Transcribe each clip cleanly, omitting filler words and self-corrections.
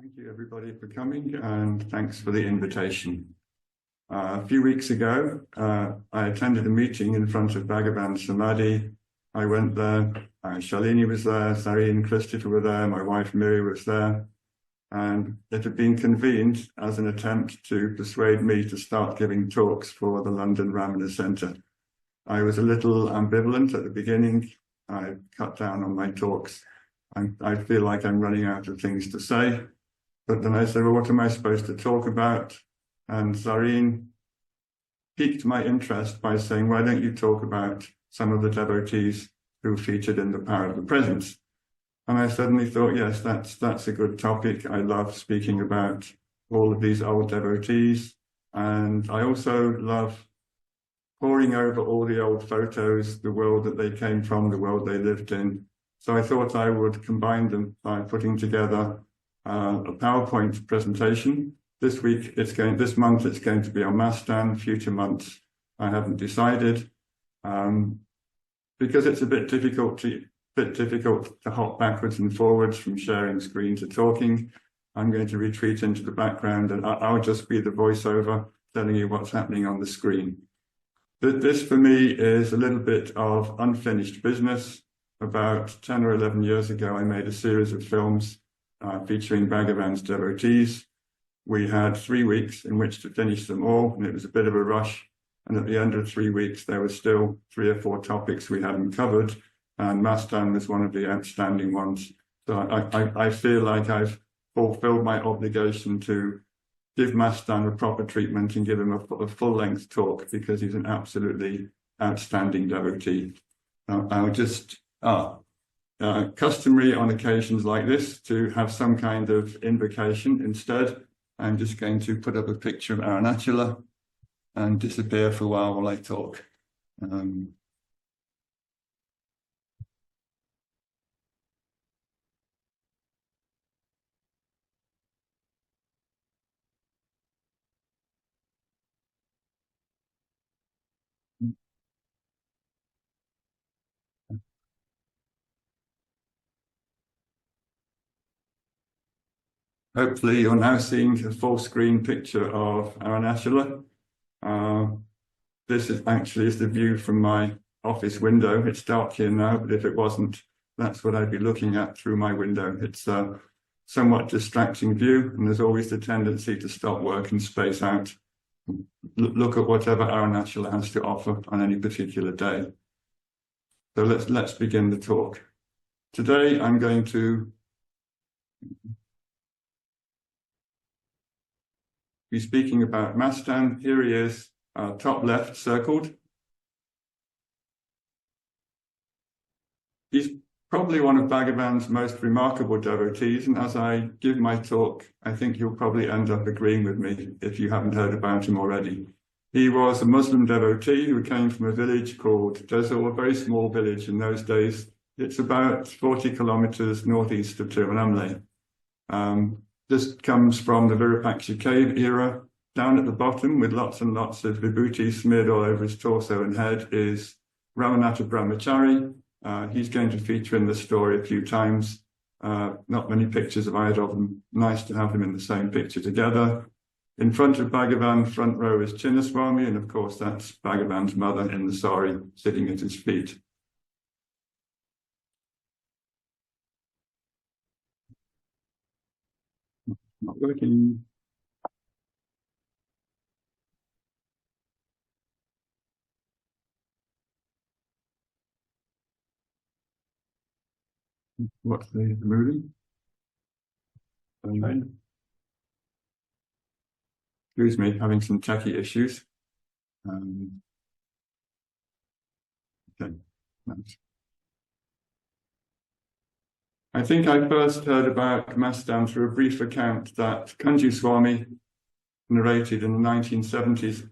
Thank you, everybody, for coming, and thanks for the invitation. A few weeks ago, I attended a meeting in front of Bhagavan Samadhi. I went there, Shalini was there, Sari and Christopher were there, my wife Miri was there, and it had been convened as an attempt to persuade me to start giving talks for the London Ramana Centre. I was a little ambivalent at the beginning. I cut down on my talks. I feel like I'm running out of things to say. But then I said, well, what am I supposed to talk about? And Zareen piqued my interest by saying, why don't you talk about some of the devotees who featured in the Power of the Presence? And I suddenly thought, yes, that's a good topic. I love speaking about all of these old devotees. And I also love poring over all the old photos, the world that they came from, the world they lived in. So I thought I would combine them by putting together a PowerPoint presentation. This month it's going to be on Mastan. Future months I haven't decided because it's a bit difficult to hop backwards and forwards from sharing screen to talking. I'm going to retreat into the background and I'll just be the voiceover telling you what's happening on the screen. This for me is a little bit of unfinished business. About 10 or 11 years ago, I made a series of films featuring Bhagavan's devotees. We had 3 weeks in which to finish them all, and it was a bit of a rush. And at the end of 3 weeks, there were still 3 or 4 topics we hadn't covered, and Mastan was one of the outstanding ones. So I feel like I've fulfilled my obligation to give Mastan a proper treatment and give him a full-length talk because he's an absolutely outstanding devotee. I'll just customary on occasions like this to have some kind of invocation. Instead, I'm just going to put up a picture of Arunachala and disappear for a while I talk. Hopefully you're now seeing a full screen picture of Arunachala. This is actually the view from my office window. It's dark here now, but if it wasn't, that's what I'd be looking at through my window. It's a somewhat distracting view, and there's always the tendency to stop work and space out. Look at whatever Arunachala has to offer on any particular day. So let's begin the talk. Today I'm going to be speaking about Mastan. Here he is, top left circled. He's probably one of Bhagavan's most remarkable devotees, and as I give my talk, I think you'll probably end up agreeing with me if you haven't heard about him already. He was a Muslim devotee who came from a village called Desul, a very small village in those days. It's about 40 kilometers northeast of Tiruvannamalai. This comes from the Virupaksha cave era. Down at the bottom, with lots and lots of vibhuti smeared all over his torso and head, is Ramanatha Brahmachari. He's going to feature in the story a few times. Not many pictures of either of them. Nice to have them in the same picture together. In front of Bhagavan, front row is Chinnaswami, and of course that's Bhagavan's mother in the sari, sitting at his feet. Not working. What's the moving? Excuse me, having some techie issues. Okay, thanks. I think I first heard about Mastan through a brief account that Kanji Swami narrated in the 1970s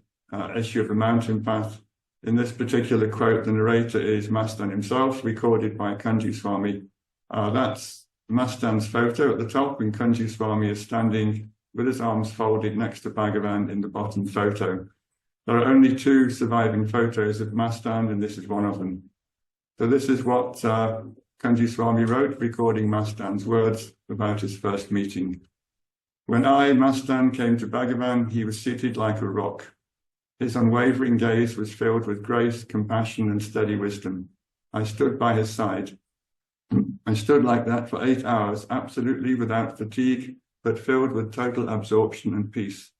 issue of the Mountain Path. In this particular quote, the narrator is Mastan himself, recorded by Kanji Swami. That's Mastan's photo at the top, and Kanji Swami is standing with his arms folded next to Bhagavan in the bottom photo. There are only 2 surviving photos of Mastan, and this is one of them. So this is what Kanji Swami wrote, recording Mastan's words about his first meeting. When I, Mastan, came to Bhagavan, he was seated like a rock. His unwavering gaze was filled with grace, compassion, and steady wisdom. I stood by his side. I stood like that for 8 hours, absolutely without fatigue, but filled with total absorption and peace.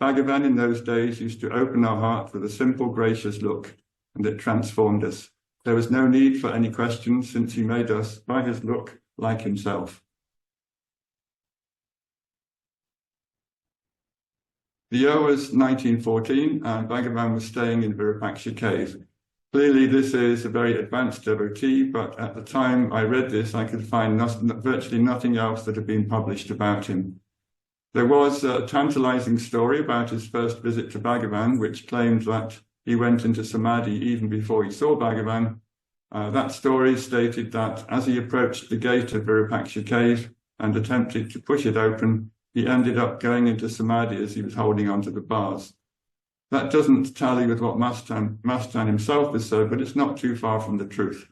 Bhagavan in those days used to open our heart with a simple, gracious look, and it transformed us. There was no need for any questions, since he made us, by his look, like himself. The year was 1914, and Bhagavan was staying in Virupaksha cave. Clearly, this is a very advanced devotee, but at the time I read this, I could find virtually nothing else that had been published about him. There was a tantalizing story about his first visit to Bhagavan, which claimed that he went into samadhi even before he saw Bhagavan. That story stated that as he approached the gate of Virupaksha cave and attempted to push it open, he ended up going into samadhi as he was holding onto the bars. That doesn't tally with what Mastan himself has said, but it's not too far from the truth.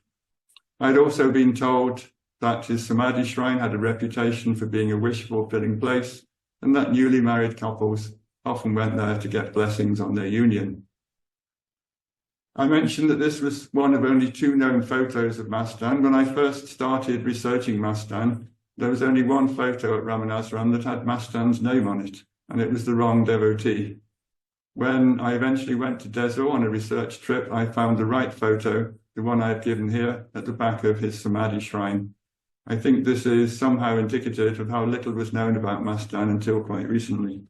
I'd also been told that his samadhi shrine had a reputation for being a wish-fulfilling place, and that newly married couples often went there to get blessings on their union. I mentioned that this was one of only 2 known photos of Mastan. When I first started researching Mastan, there was only one photo at Ramanasram that had Mastan's name on it, and it was the wrong devotee. When I eventually went to Dezo on a research trip, I found the right photo, the one I've given here, at the back of his samadhi shrine. I think this is somehow indicative of how little was known about Mastan until quite recently.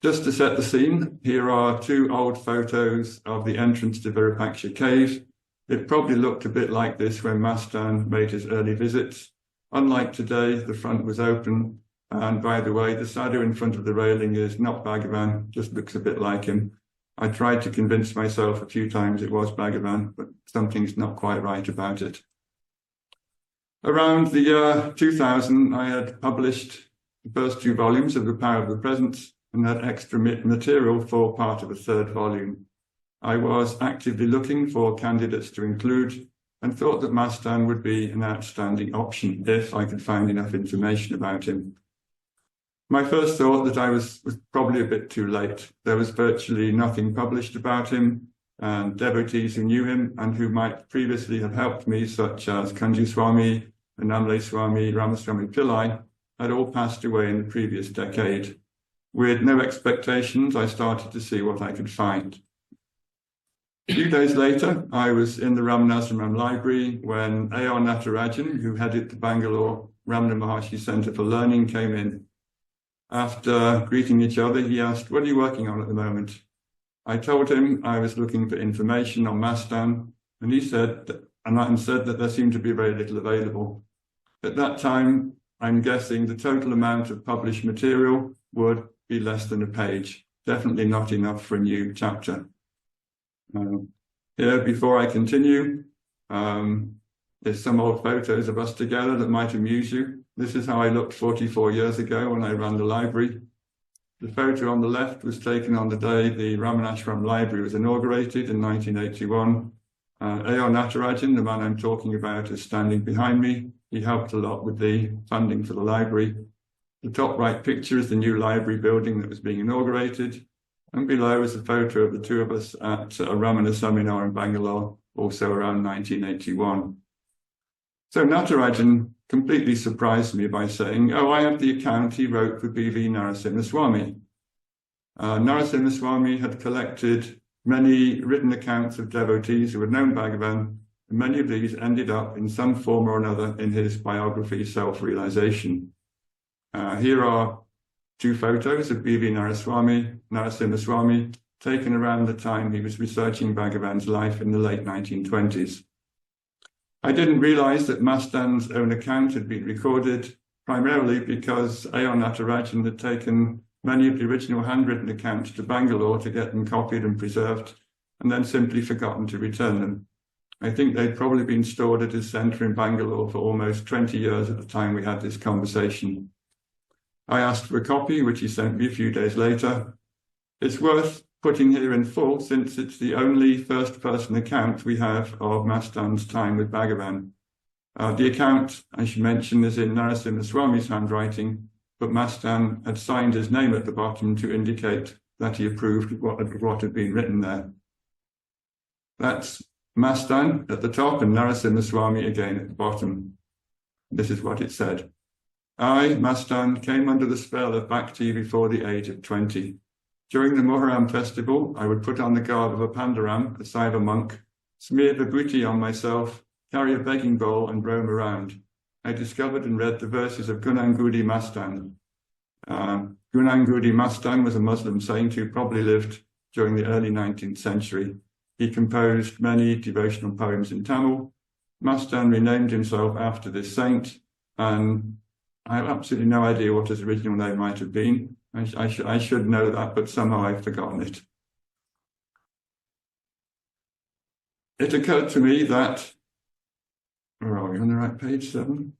Just to set the scene, here are 2 old photos of the entrance to Virupaksha cave. It probably looked a bit like this when Mastan made his early visits. Unlike today, the front was open. And by the way, the sadhu in front of the railing is not Bhagavan, just looks a bit like him. I tried to convince myself a few times it was Bhagavan, but something's not quite right about it. Around the year 2000, I had published the first 2 volumes of The Power of the Presence and had extra material for part of a 3rd volume. I was actively looking for candidates to include and thought that Mastan would be an outstanding option if I could find enough information about him. My first thought that I was probably a bit too late. There was virtually nothing published about him, and devotees who knew him and who might previously have helped me, such as Kanji Swami, Anamale Swami, Ramaswami Pillai, had all passed away in the previous decade. With no expectations, I started to see what I could find. A few days later, I was in the Ramanasram library when A.R. Natarajan, who headed the Bangalore Ramana Maharshi Center for Learning, came in. After greeting each other, he asked, "What are you working on at the moment?" I told him I was looking for information on Mastan, and he said that there seemed to be very little available. At that time, I'm guessing the total amount of published material would be less than a page, definitely not enough for a new chapter. Here, before I continue, there's some old photos of us together that might amuse you. This is how I looked 44 years ago when I ran the library. The photo on the left was taken on the day the Ramanashram Library was inaugurated in 1981. A.R. Natarajan, the man I'm talking about, is standing behind me. He helped a lot with the funding for the library. The top right picture is the new library building that was being inaugurated. And below is a photo of the 2 of us at a Ramana seminar in Bangalore, also around 1981. So Natarajan completely surprised me by saying, "Oh, I have the account he wrote for B.V. Narasimha Swami." Narasimha Swami had collected many written accounts of devotees who had known Bhagavan, and many of these ended up in some form or another in his biography, Self-Realization. Here are 2 photos of B.V. Narasimha Swami, taken around the time he was researching Bhagavan's life in the late 1920s. I didn't realize that Mastan's own account had been recorded, primarily because A.R. Natarajan had taken many of the original handwritten accounts to Bangalore to get them copied and preserved, and then simply forgotten to return them. I think they'd probably been stored at his center in Bangalore for almost 20 years at the time we had this conversation. I asked for a copy, which he sent me a few days later. It's worth putting here in full, since it's the only first-person account we have of Mastan's time with Bhagavan. The account, I should mention, is in Narasimha Swami's handwriting, but Mastan had signed his name at the bottom to indicate that he approved of what had been written there. That's Mastan at the top and Narasimha Swami again at the bottom. This is what it said. I, Mastan, came under the spell of Bhakti before the age of 20. During the Muharram festival, I would put on the garb of a Pandaram, a Saiva monk, smear vibhuti on myself, carry a begging bowl and roam around. I discovered and read the verses of Gunangudi Mastan. Gunangudi Mastan was a Muslim saint who probably lived during the early 19th century. He composed many devotional poems in Tamil. Mastan renamed himself after this saint, and I have absolutely no idea what his original name might have been. I should know that, but somehow I've forgotten it. It occurred to me that, where are we, on the right page, 7?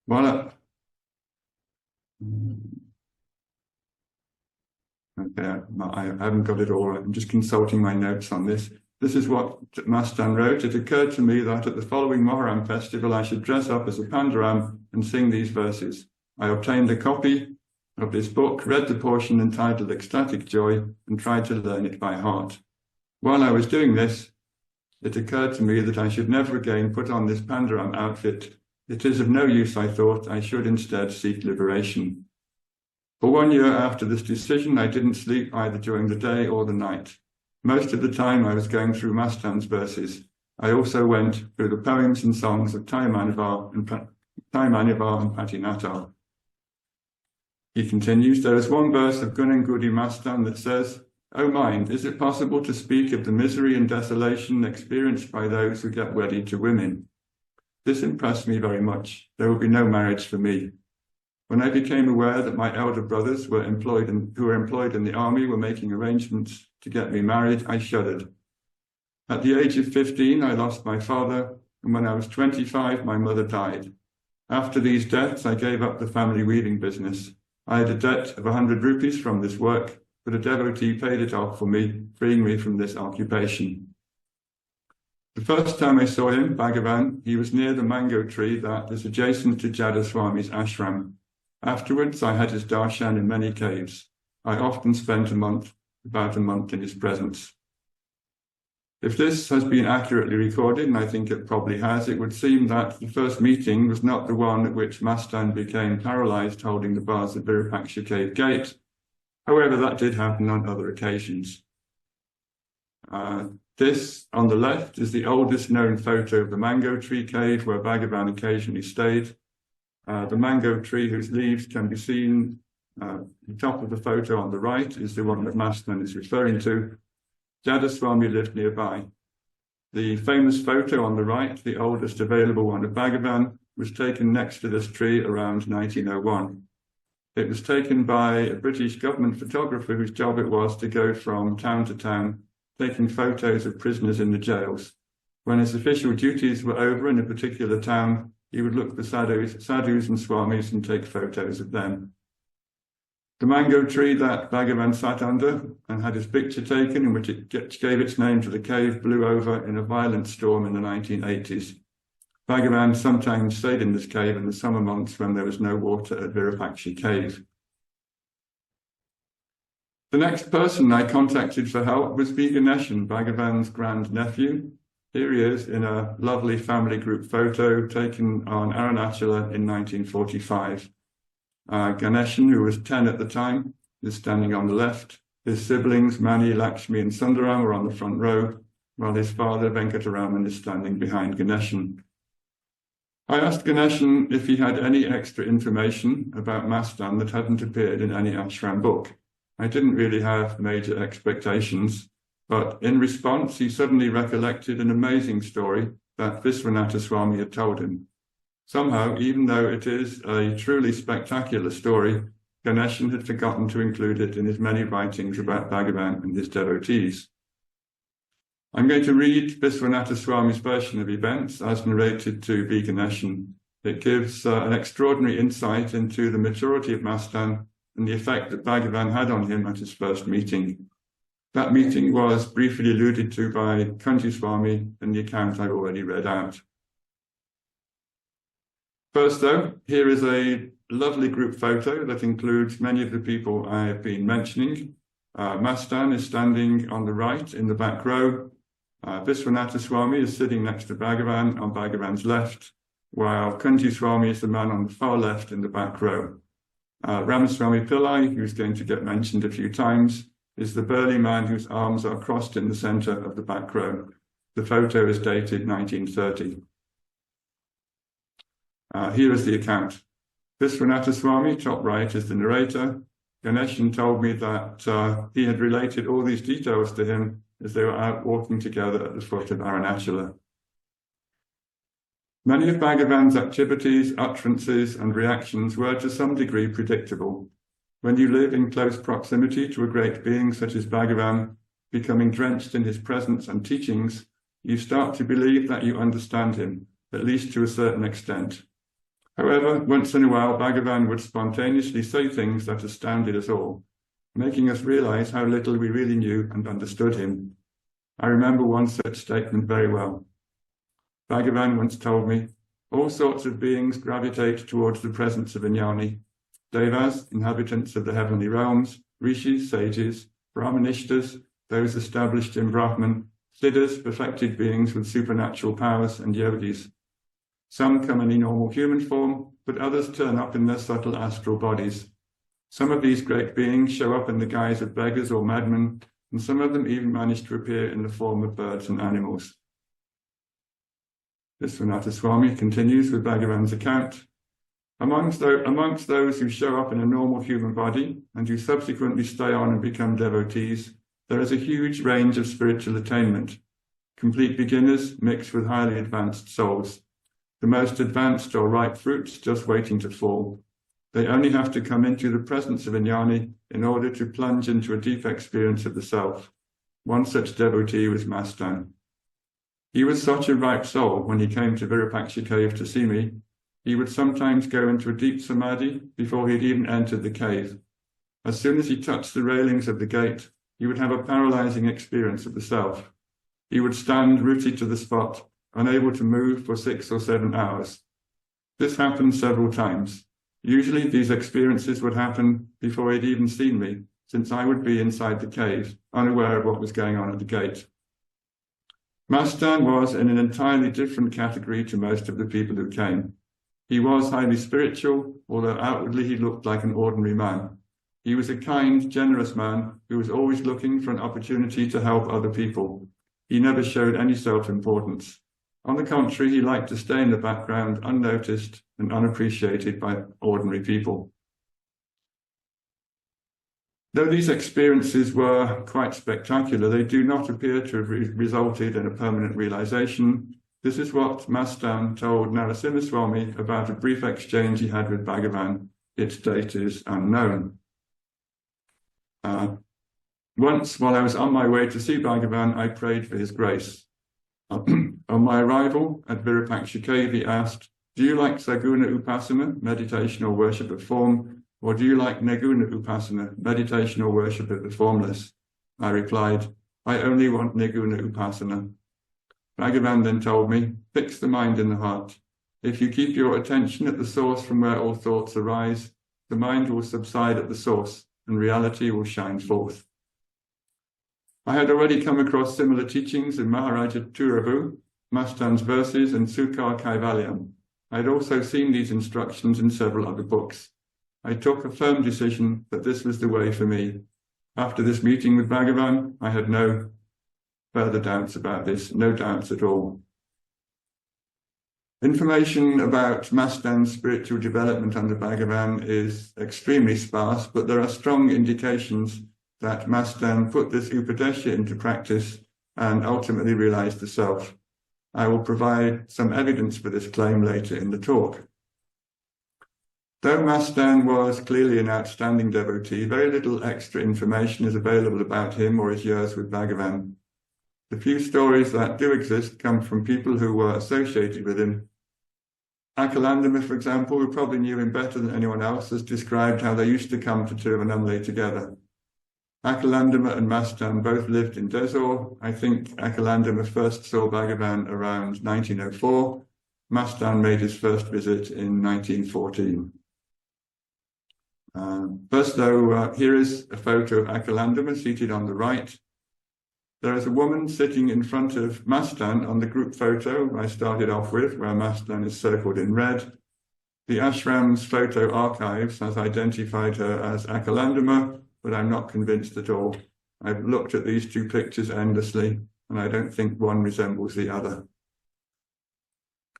Voila. Okay, I haven't got it all. I'm just consulting my notes on this. This is what Mastan wrote. It occurred to me that at the following Muharram festival, I should dress up as a Pandaram and sing these verses. I obtained a copy of this book, read the portion entitled Ecstatic Joy, and tried to learn it by heart. While I was doing this, it occurred to me that I should never again put on this Pandaram outfit. It is of no use, I thought. I should instead seek liberation. For 1 year after this decision, I didn't sleep either during the day or the night. Most of the time I was going through Mastan's verses. I also went through the poems and songs of Taimanivar and Patinatar. He continues, there is one verse of Gunangudi Mastan that says, O mind, is it possible to speak of the misery and desolation experienced by those who get wedded to women? This impressed me very much. There will be no marriage for me. When I became aware that my elder brothers who were employed in the army were making arrangements to get me married, I shuddered. At the age of 15, I lost my father, and when I was 25, my mother died. After these deaths, I gave up the family weaving business. I had a debt of 100 rupees from this work, but a devotee paid it off for me, freeing me from this occupation. The first time I saw him, Bhagavan, he was near the mango tree that is adjacent to Jada Swami's ashram. Afterwards, I had his darshan in many caves. I often spent about a month in his presence. If this has been accurately recorded, and I think it probably has, it would seem that the first meeting was not the one at which Mastan became paralyzed holding the bars of Virupaksha cave gate. However, that did happen on other occasions. This, on the left, is the oldest known photo of the mango tree cave where Bhagavan occasionally stayed. The mango tree whose leaves can be seen, the top of the photo on the right is the one that Mastan is referring to. Jada Swami lived nearby. The famous photo on the right, the oldest available one of Bhagavan, was taken next to this tree around 1901. It was taken by a British government photographer whose job it was to go from town to town, taking photos of prisoners in the jails. When his official duties were over in a particular town, he would look for sadhus and swamis and take photos of them. The mango tree that Bhagavan sat under and had his picture taken, in which it gave its name to the cave, blew over in a violent storm in the 1980s. Bhagavan sometimes stayed in this cave in the summer months when there was no water at Virupaksha cave. The next person I contacted for help was V. Ganeshan, Bhagavan's grand-nephew. Here he is in a lovely family group photo taken on Arunachala in 1945. Ganeshan, who was 10 at the time, is standing on the left. His siblings, Mani, Lakshmi and Sundaram, are on the front row, while his father, Venkataraman, is standing behind Ganeshan. I asked Ganeshan if he had any extra information about Mastan that hadn't appeared in any ashram book. I didn't really have major expectations, but in response, he suddenly recollected an amazing story that Viswanatha Swami had told him. Somehow, even though it is a truly spectacular story, Ganeshan had forgotten to include it in his many writings about Bhagavan and his devotees. I'm going to read Viswanatha Swami's version of events as narrated to B. Ganeshan. It gives an extraordinary insight into the maturity of Mastan and the effect that Bhagavan had on him at his first meeting. That meeting was briefly alluded to by Kanji Swami in the account I've already read out. First, though, here is a lovely group photo that includes many of the people I've been mentioning. Mastan is standing on the right in the back row. Viswanatha Swami is sitting next to Bhagavan on Bhagavan's left, while Kanji Swami is the man on the far left in the back row. Ramaswamy Pillai, who's going to get mentioned a few times, is the burly man whose arms are crossed in the center of the back row. The photo is dated 1930. Here is the account. Viswanatha Swami, top right, is the narrator. Ganeshan told me that he had related all these details to him as they were out walking together at the foot of Arunachala. Many of Bhagavan's activities, utterances, and reactions were to some degree predictable. When you live in close proximity to a great being such as Bhagavan, becoming drenched in his presence and teachings, you start to believe that you understand him, at least to a certain extent. However, once in a while, Bhagavan would spontaneously say things that astounded us all, making us realize how little we really knew and understood him. I remember one such statement very well. Bhagavan once told me, all sorts of beings gravitate towards the presence of a jnani. Devas, inhabitants of the heavenly realms, rishis, sages, brahmanishtas, those established in Brahman, siddhas, perfected beings with supernatural powers, and yogis. Some come in normal human form, but others turn up in their subtle astral bodies. Some of these great beings show up in the guise of beggars or madmen, and some of them even manage to appear in the form of birds and animals. Viswanatha Swami continues with Bhagavan's account. Amongst those who show up in a normal human body and who subsequently stay on and become devotees, there is a huge range of spiritual attainment. Complete beginners mixed with highly advanced souls. The most advanced or ripe fruits just waiting to fall. They only have to come into the presence of a jnani in order to plunge into a deep experience of the self. One such devotee was Mastan. He was such a ripe soul when he came to Virupaksha cave to see me. He would sometimes go into a deep samadhi before he'd even entered the cave. As soon as he touched the railings of the gate, he would have a paralyzing experience of the self. He would stand rooted to the spot, unable to move for 6 or 7 hours. This happened several times. Usually these experiences would happen before he'd even seen me, since I would be inside the cave, unaware of what was going on at the gate. Mastan was in an entirely different category to most of the people who came. He was highly spiritual, although outwardly he looked like an ordinary man. He was a kind, generous man who was always looking for an opportunity to help other people. He never showed any self-importance. On the contrary, he liked to stay in the background, unnoticed and unappreciated by ordinary people. Though these experiences were quite spectacular, they do not appear to have resulted in a permanent realization. This is what Mastan told Narasimha Swami about a brief exchange he had with Bhagavan. Its date is unknown. Once, while I was on my way to see Bhagavan, I prayed for his grace. On my arrival at Virupaksha cave, he asked, do you like Saguna Upasana, meditation or worship of form, or do you like Niguna Upasana, meditation or worship of the formless? I replied, I only want Niguna Upasana. Bhagavan then told me, fix the mind in the heart. If you keep your attention at the source from where all thoughts arise, the mind will subside at the source, and reality will shine forth. I had already come across similar teachings in Maharaja Turavu, Mastan's verses, and Sukar Kaivalyam. I had also seen these instructions in several other books. I took a firm decision that this was the way for me. After this meeting with Bhagavan, I had no further doubts about this, no doubts at all. Information about Mastan's spiritual development under Bhagavan is extremely sparse, but there are strong indications that Mastan put this Upadesha into practice and ultimately realized the self. I will provide some evidence for this claim later in the talk. Though Mastan was clearly an outstanding devotee, very little extra information is available about him or his years with Bhagavan. The few stories that do exist come from people who were associated with him. Akalandama, for example, who probably knew him better than anyone else, has described how they used to come to Tiruvannamalai together. Akalandama and Mastan both lived in Desor. I think Akalandama first saw Bhagavan around 1904. Mastan made his first visit in 1914. First, though, here is a photo of Akalandama seated on the right. There is a woman sitting in front of Mastan on the group photo I started off with, where Mastan is circled in red. The ashram's photo archives has identified her as Akalandama, but I'm not convinced at all. I've looked at these two pictures endlessly, and I don't think one resembles the other.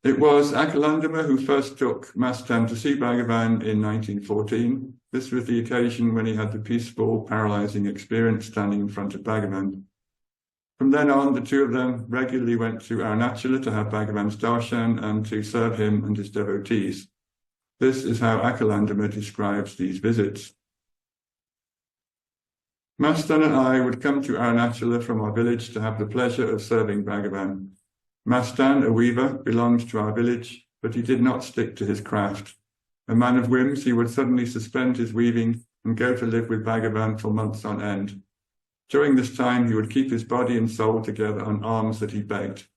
It was Akalandama who first took Mastan to see Bhagavan in 1914. This was the occasion when he had the peaceful, paralyzing experience standing in front of Bhagavan. From then on, the two of them regularly went to Arunachala to have Bhagavan's darshan and to serve him and his devotees. This is how Akalandama describes these visits. Mastan and I would come to Arunachala from our village to have the pleasure of serving Bhagavan. Mastan, a weaver, belonged to our village, but he did not stick to his craft. A man of whims, he would suddenly suspend his weaving and go to live with Bhagavan for months on end. During this time, he would keep his body and soul together on alms that he begged.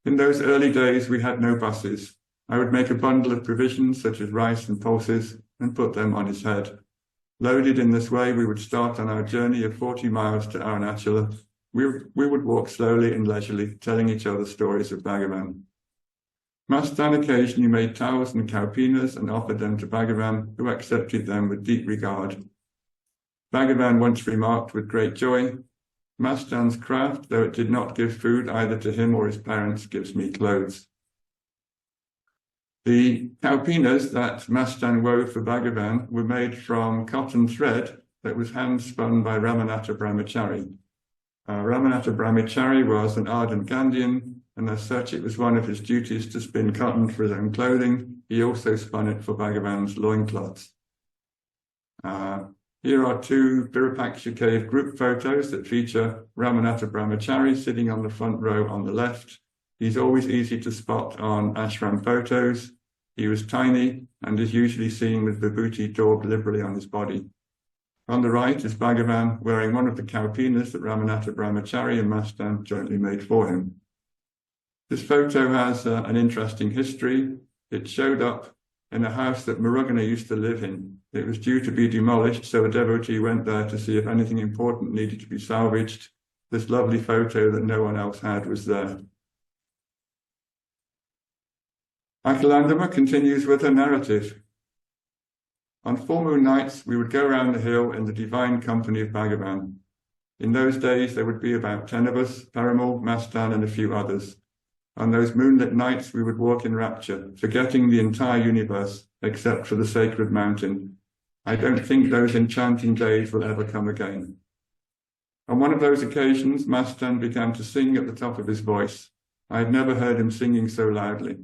In those early days, we had no buses. I would make a bundle of provisions, such as rice and pulses, and put them on his head. Loaded in this way, we would start on our journey of 40 miles to Arunachala. We would walk slowly and leisurely, telling each other stories of Bhagavan. Mastan occasionally made towels and kaupinas and offered them to Bhagavan, who accepted them with deep regard. Bhagavan once remarked with great joy, "Mastan's craft, though it did not give food either to him or his parents, gives me clothes." The kaupinas that Mastan wove for Bhagavan were made from cotton thread that was hand-spun by Ramana Brahmachari. Ramana Brahmachari was an ardent Gandhian, and as such it was one of his duties to spin cotton for his own clothing. He also spun it for Bhagavan's loincloths. Here are two Virupaksha cave group photos that feature Ramana Brahmachari sitting on the front row on the left. He's always easy to spot on ashram photos. He was tiny and is usually seen with vibhuti daubed liberally on his body. On the right is Bhagavan wearing one of the kaupinas that Ramana Brahmachari and Mastan jointly made for him. This photo has an interesting history. It showed up in a house that Murugana used to live in. It was due to be demolished, so a devotee went there to see if anything important needed to be salvaged. This lovely photo that no one else had was there. Akalandama continues with her narrative. On full moon nights, we would go around the hill in the divine company of Bhagavan. In those days, there would be about 10 of us, Parimal, Mastan, and a few others. On those moonlit nights, we would walk in rapture, forgetting the entire universe, except for the sacred mountain. I don't think those enchanting days will ever come again. On one of those occasions, Mastan began to sing at the top of his voice. I had never heard him singing so loudly.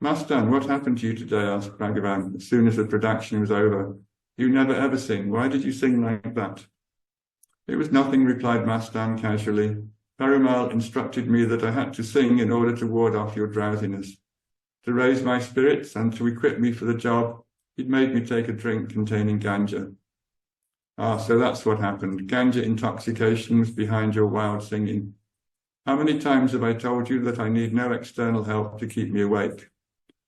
"Mastan, what happened to you today?" asked Bhagavan, as soon as the production was over. "You never ever sing. Why did you sing like that?" "It was nothing," replied Mastan casually. "Perumal instructed me that I had to sing in order to ward off your drowsiness. To raise my spirits and to equip me for the job, he'd made me take a drink containing ganja." "Ah, so that's what happened. Ganja intoxication was behind your wild singing. How many times have I told you that I need no external help to keep me awake?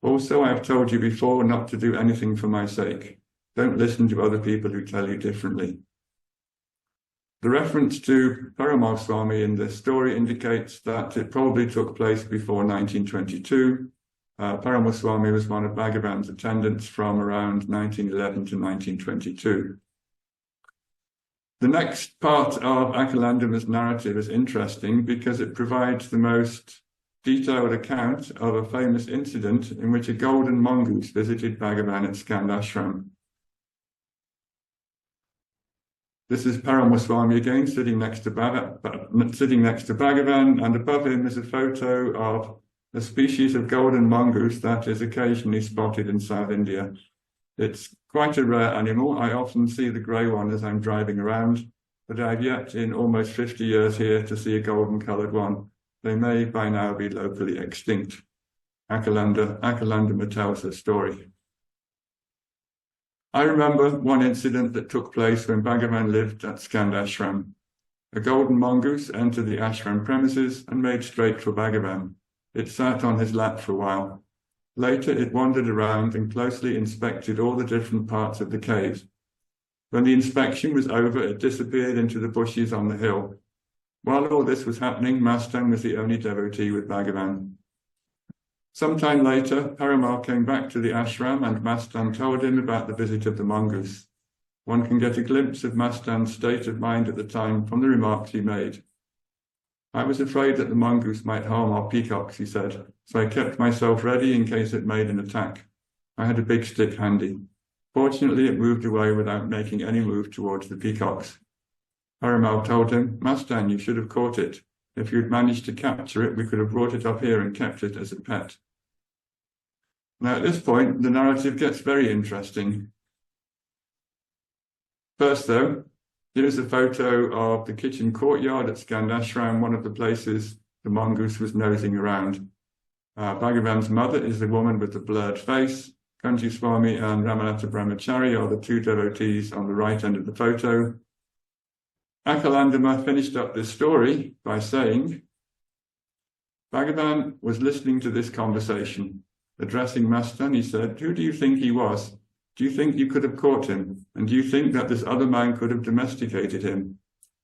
Also, I have told you before not to do anything for my sake. Don't listen to other people who tell you differently." The reference to Perumal Swami in this story indicates that it probably took place before 1922. Perumal Swami was one of Bhagavan's attendants from around 1911 to 1922. The next part of Akalandama's narrative is interesting because it provides the most detailed account of a famous incident in which a golden mongoose visited Bhagavan at Skandashram. This is Perumal Swami again, sitting next to Bhagavan, and above him is a photo of a species of golden mongoose that is occasionally spotted in South India. It's quite a rare animal. I often see the grey one as I'm driving around. but I've yet in almost 50 years here to see a golden-coloured one. They may by now be locally extinct. Akalandama tells her story. I remember one incident that took place when Bhagavan lived at Skandashram. A golden mongoose entered the ashram premises and made straight for Bhagavan. It sat on his lap for a while. Later, it wandered around and closely inspected all the different parts of the cave. When the inspection was over, it disappeared into the bushes on the hill. While all this was happening, Mastan was the only devotee with Bhagavan. Sometime later, Paramal came back to the ashram and Mastan told him about the visit of the mongoose. One can get a glimpse of Mastan's state of mind at the time from the remarks he made. I was afraid that the mongoose might harm our peacocks, he said, so I kept myself ready in case it made an attack. I had a big stick handy. Fortunately, it moved away without making any move towards the peacocks. Paramal told him, Mastan, you should have caught it. If you'd managed to capture it, we could have brought it up here and kept it as a pet. Now, at this point, the narrative gets very interesting. First, though, here's a photo of the kitchen courtyard at Skandashram, one of the places the mongoose was nosing around. Bhagavan's mother is the woman with the blurred face. Kanji Swami and Ramanatha Brahmachari are the two devotees on the right end of the photo. Akalandama finished up this story by saying, Bhagavan was listening to this conversation. Addressing Mastan, he said, who do you think he was? Do you think you could have caught him? And do you think that this other man could have domesticated him?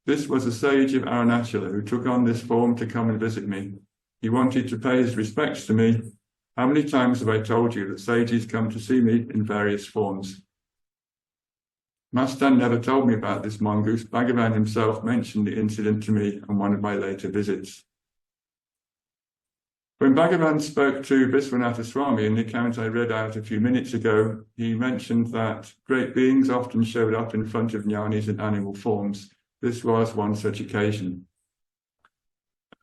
This was a sage of Arunachala who took on this form to come and visit me. He wanted to pay his respects to me. How many times have I told you that sages come to see me in various forms? Mastan never told me about this mongoose. Bhagavan himself mentioned the incident to me on one of my later visits. When Bhagavan spoke to Viswanatha Swami in the account I read out a few minutes ago, he mentioned that great beings often showed up in front of jnanis in animal forms. This was one such occasion.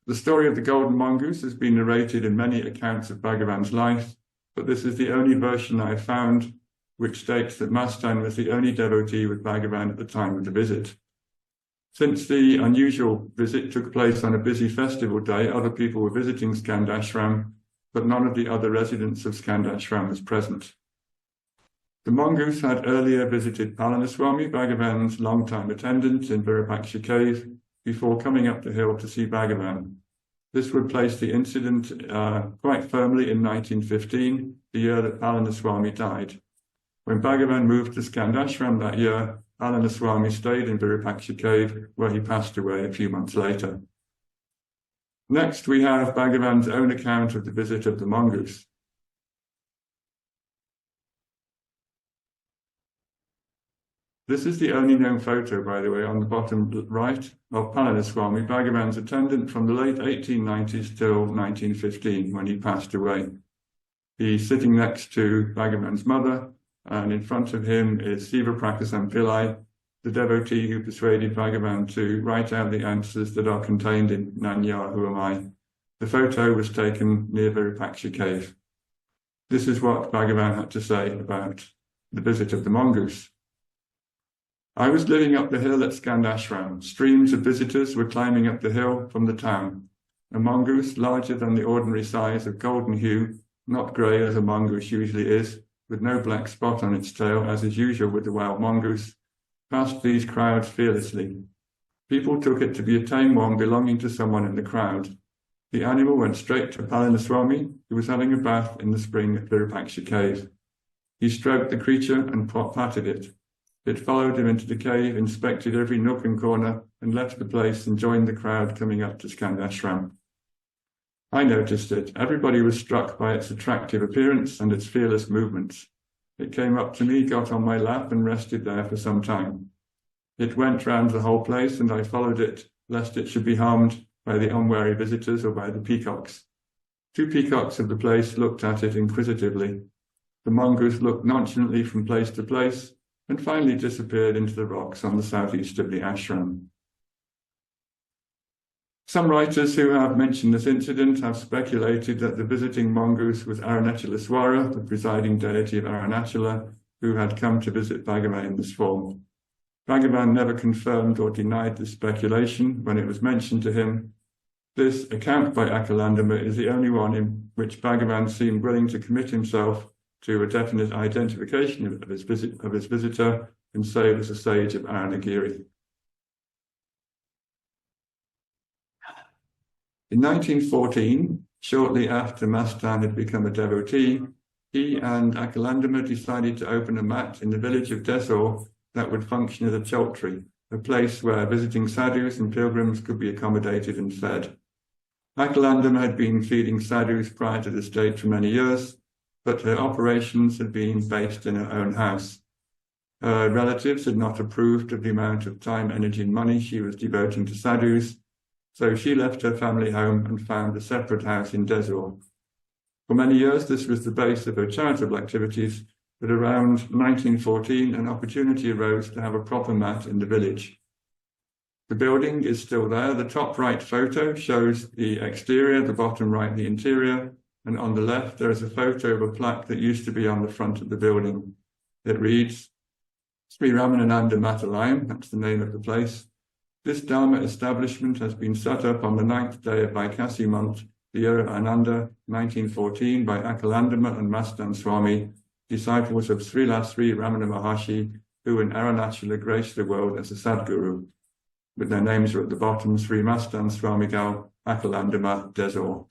The story of the golden mongoose has been narrated in many accounts of Bhagavan's life, but this is the only version I found which states that Mastan was the only devotee with Bhagavan at the time of the visit. Since the unusual visit took place on a busy festival day, other people were visiting Skandashram, but none of the other residents of Skandashram was present. The mongoose had earlier visited Palaniswami, Bhagavan's long-time attendant in Virupaksha cave, before coming up the hill to see Bhagavan. This would place the incident quite firmly in 1915, the year that Palaniswami died. When Bhagavan moved to Skandashram that year, Palaniswami stayed in Virupaksha cave, where he passed away a few months later. Next, we have Bhagavan's own account of the visit of the mongoose. This is the only known photo, by the way, on the bottom right of Palaniswami, Bhagavan's attendant from the late 1890s till 1915, when he passed away. He's sitting next to Bhagavan's mother, and in front of him is Siva Prakasam Pillai, the devotee who persuaded Bhagavan to write out the answers that are contained in Nanya, Who Am I? The photo was taken near Virupaksha cave. This is what Bhagavan had to say about the visit of the mongoose. I was living up the hill at Skandashram. Streams of visitors were climbing up the hill from the town. A mongoose, larger than the ordinary size, of golden hue, not grey as a mongoose usually is, with no black spot on its tail, as is usual with the wild mongoose, passed these crowds fearlessly. People took it to be a tame one belonging to someone in the crowd. The animal went straight to Palaniswami, who was having a bath in the spring at Virupaksha cave. He stroked the creature and patted it. It followed him into the cave, inspected every nook and corner, and left the place and joined the crowd coming up to Skandashram. I noticed it. Everybody was struck by its attractive appearance and its fearless movements. It came up to me, got on my lap, and rested there for some time. It went round the whole place, and I followed it, lest it should be harmed by the unwary visitors or by the peacocks. 2 peacocks of the place looked at it inquisitively. The mongoose looked nonchalantly from place to place, and finally disappeared into the rocks on the southeast of the ashram. Some writers who have mentioned this incident have speculated that the visiting mongoose was Arunachalaswara, the presiding deity of Arunachala, who had come to visit Bhagavan in this form. Bhagavan never confirmed or denied this speculation when it was mentioned to him. This account by Akalandama is the only one in which Bhagavan seemed willing to commit himself to a definite identification of his visitor and say it was a sage of Aranagiri. In 1914, shortly after Mastan had become a devotee, he and Akalandama decided to open a mat in the village of Desor that would function as a chautri, a place where visiting sadhus and pilgrims could be accommodated and fed. Akalandama had been feeding sadhus prior to this date for many years, but her operations had been based in her own house. Her relatives had not approved of the amount of time, energy, and money she was devoting to sadhus, so she left her family home and found a separate house in Desor. For many years, this was the base of her charitable activities, but around 1914, an opportunity arose to have a proper mat in the village. The building is still there. The top right photo shows the exterior, the bottom right the interior, and on the left there is a photo of a plaque that used to be on the front of the building. It reads, Sri Ramananda Mathalayam, that's the name of the place. This Dharma establishment has been set up on the 9th day of Vaikasi month, the year of Ananda, 1914, by Akalandama and Mastan Swami, disciples of Srila Sri Ramana Maharshi, who in Arunachala graced the world as a Sadguru. With their names are at the bottom, Sri Mastan Swami Gal, Akalandama, Desor.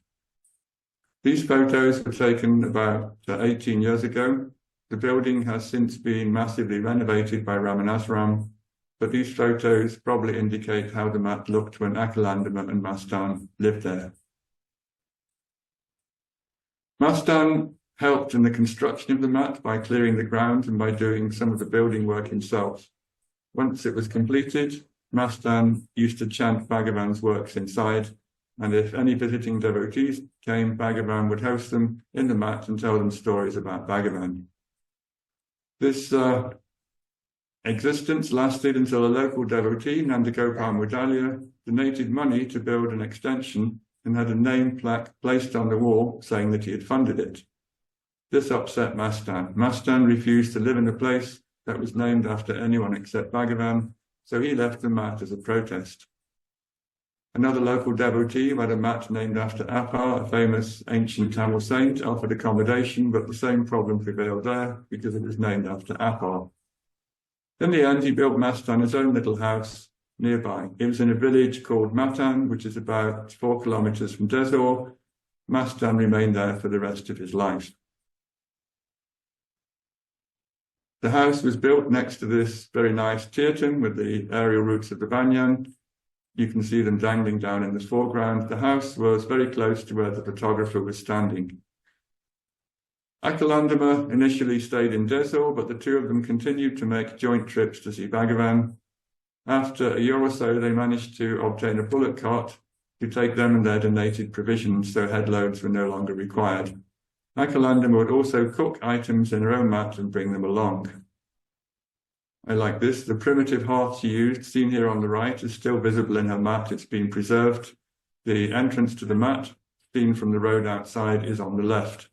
These photos were taken about 18 years ago. The building has since been massively renovated by Ramanasram, but these photos probably indicate how the mat looked when Akalandama and Mastan lived there. Mastan helped in the construction of the mat by clearing the ground and by doing some of the building work himself. Once it was completed, Mastan used to chant Bhagavan's works inside, and if any visiting devotees came, Bhagavan would host them in the mat and tell them stories about Bhagavan. This existence lasted until a local devotee, Nandagopal Mudalia, donated money to build an extension and had a name plaque placed on the wall saying that he had funded it. This upset Mastan. Mastan refused to live in a place that was named after anyone except Bhagavan, so he left the mat as a protest. Another local devotee who had a mat named after Appar, a famous ancient Tamil saint, offered accommodation, but the same problem prevailed there because it was named after Appar. In the end, he built Mastan his own little house nearby. It was in a village called Matan, which is about 4 kilometers from Desor. Mastan remained there for the rest of his life. The house was built next to this very nice tirtan with the aerial roots of the banyan. You can see them dangling down in the foreground. The house was very close to where the photographer was standing. Akalandama initially stayed in Desor, but the two of them continued to make joint trips to see Bhagavan. After a year or so, they managed to obtain a bullock cart to take them and their donated provisions, so headloads were no longer required. Akalandama would also cook items in her own mat and bring them along. I like this. The primitive hearth she used, seen here on the right, is still visible in her mat. It's been preserved. The entrance to the mat, seen from the road outside, is on the left.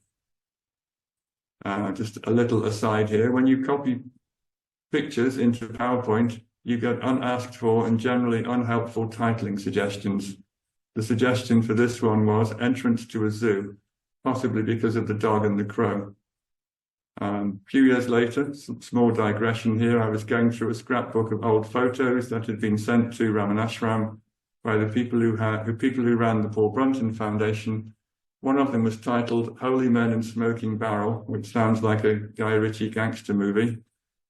Just a little aside here. When you copy pictures into PowerPoint, you get unasked for and generally unhelpful titling suggestions. The suggestion for this one was entrance to a zoo, possibly because of the dog and the crow. A few years later, some small digression here, I was going through a scrapbook of old photos that had been sent to Ramanashram by the people who ran the Paul Brunton Foundation. One of them was titled Holy Men in Smoking Barrel, which sounds like a Guy Ritchie gangster movie.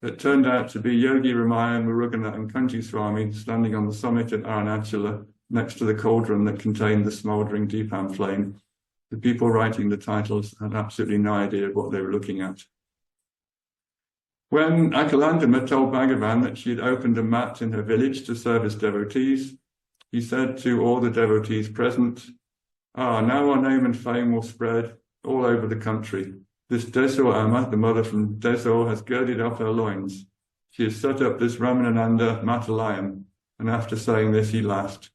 It turned out to be Yogi Ramaya, Murugana and Kanji Swami standing on the summit at Arunachala next to the cauldron that contained the smouldering Deepam flame. The people writing the titles had absolutely no idea what they were looking at. When Akalandama told Bhagavan that she had opened a mat in her village to serve as devotees, he said to all the devotees present, now our name and fame will spread all over the country. This Desor Amma, the mother from Desor, has girded up her loins. She has set up this Ramananda Mathalayam, and after saying this, he laughed.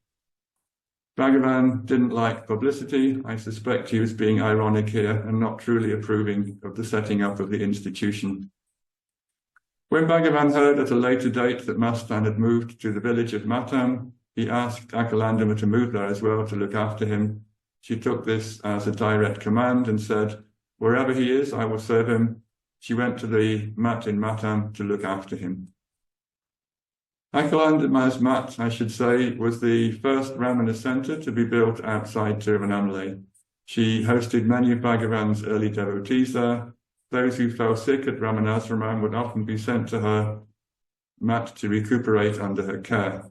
Bhagavan didn't like publicity. I suspect he was being ironic here and not truly approving of the setting up of the institution. When Bhagavan heard at a later date that Mastan had moved to the village of Mastan, he asked Akalandama to move there as well to look after him. She took this as a direct command and said, "Wherever he is, I will serve him." She went to the mat in Mastan to look after him. Akalandama's mat, I should say, was the first Ramana center to be built outside Tiruvannamalai. She hosted many of Bhagavan's early devotees there. Those who fell sick at Ramanasramam would often be sent to her mat to recuperate under her care.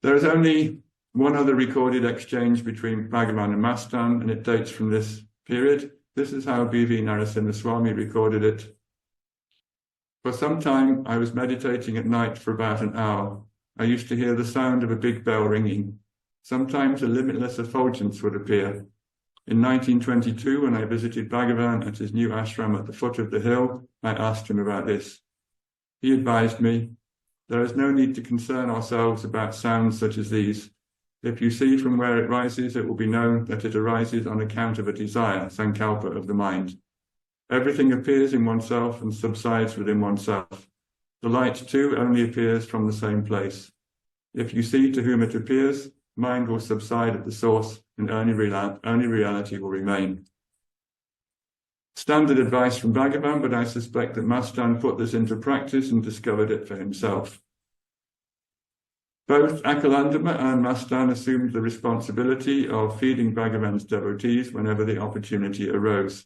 There is only one other recorded exchange between Bhagavan and Mastan, and it dates from this period. This is how B.V. Narasimha Swami recorded it. "For some time, I was meditating at night for about an hour. I used to hear the sound of a big bell ringing. Sometimes a limitless effulgence would appear. In 1922, when I visited Bhagavan at his new ashram at the foot of the hill, I asked him about this. He advised me, 'There is no need to concern ourselves about sounds such as these. If you see from where it rises, it will be known that it arises on account of a desire, sankalpa of the mind. Everything appears in oneself and subsides within oneself. The light, too, only appears from the same place. If you see to whom it appears, mind will subside at the source, and only reality will remain.' Standard advice from Bhagavan, but I suspect that Mastan put this into practice and discovered it for himself. Both Akalandama and Mastan assumed the responsibility of feeding Bhagavan's devotees whenever the opportunity arose.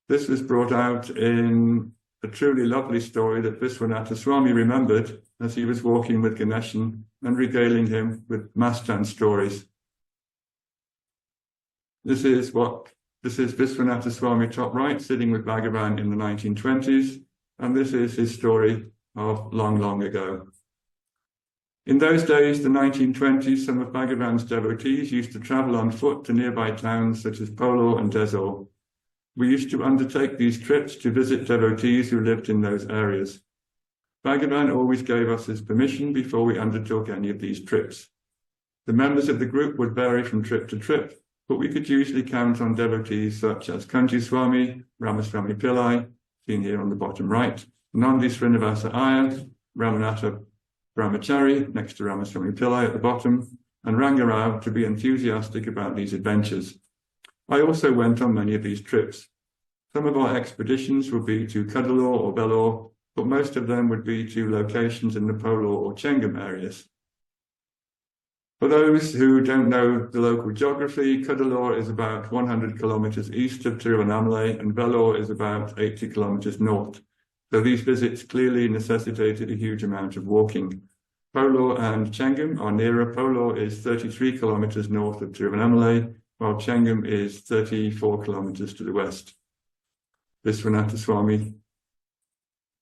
This was brought out in a truly lovely story that Viswanatha Swami remembered as he was walking with Ganeshan and regaling him with Mastan stories. This is Viswanatha Swami top right, sitting with Bhagavan in the 1920s, and this is his story of long, long ago. In those days, the 1920s, some of Bhagavan's devotees used to travel on foot to nearby towns such as Polo and Desol. We used to undertake these trips to visit devotees who lived in those areas. Bhagavan always gave us his permission before we undertook any of these trips. The members of the group would vary from trip to trip, but we could usually count on devotees such as Kanji Swami, Ramaswamy Pillai, seen here on the bottom right, Nandi Srinivasa Iyer, Ramanatha Brahmachari, next to Ramaswamy Pillai at the bottom, and Rangarao to be enthusiastic about these adventures. I also went on many of these trips. Some of our expeditions would be to Cuddalore or Vellore, but most of them would be to locations in the Polo or Chengam areas. For those who don't know the local geography, Cuddalore is about 100 kilometers east of Tiruvannamalai and Vellore is about 80 kilometers north. So these visits clearly necessitated a huge amount of walking. Polo and Chengam are nearer. Polo is 33 kilometers north of Tiruvannamalai, while Chengam is 34 kilometers to the west. Viswanatha Swami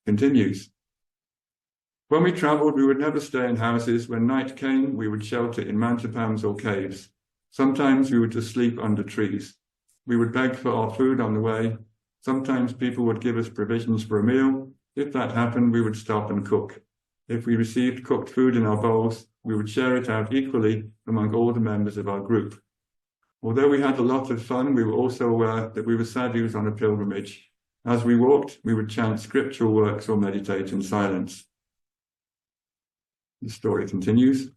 continues. When we travelled, we would never stay in houses. When night came, we would shelter in mantapams or caves. Sometimes we would just sleep under trees. We would beg for our food on the way. Sometimes people would give us provisions for a meal. If that happened, we would stop and cook. If we received cooked food in our bowls, we would share it out equally among all the members of our group. Although we had a lot of fun, we were also aware that we were sadhus on a pilgrimage. As we walked, we would chant scriptural works or meditate in silence. The story continues.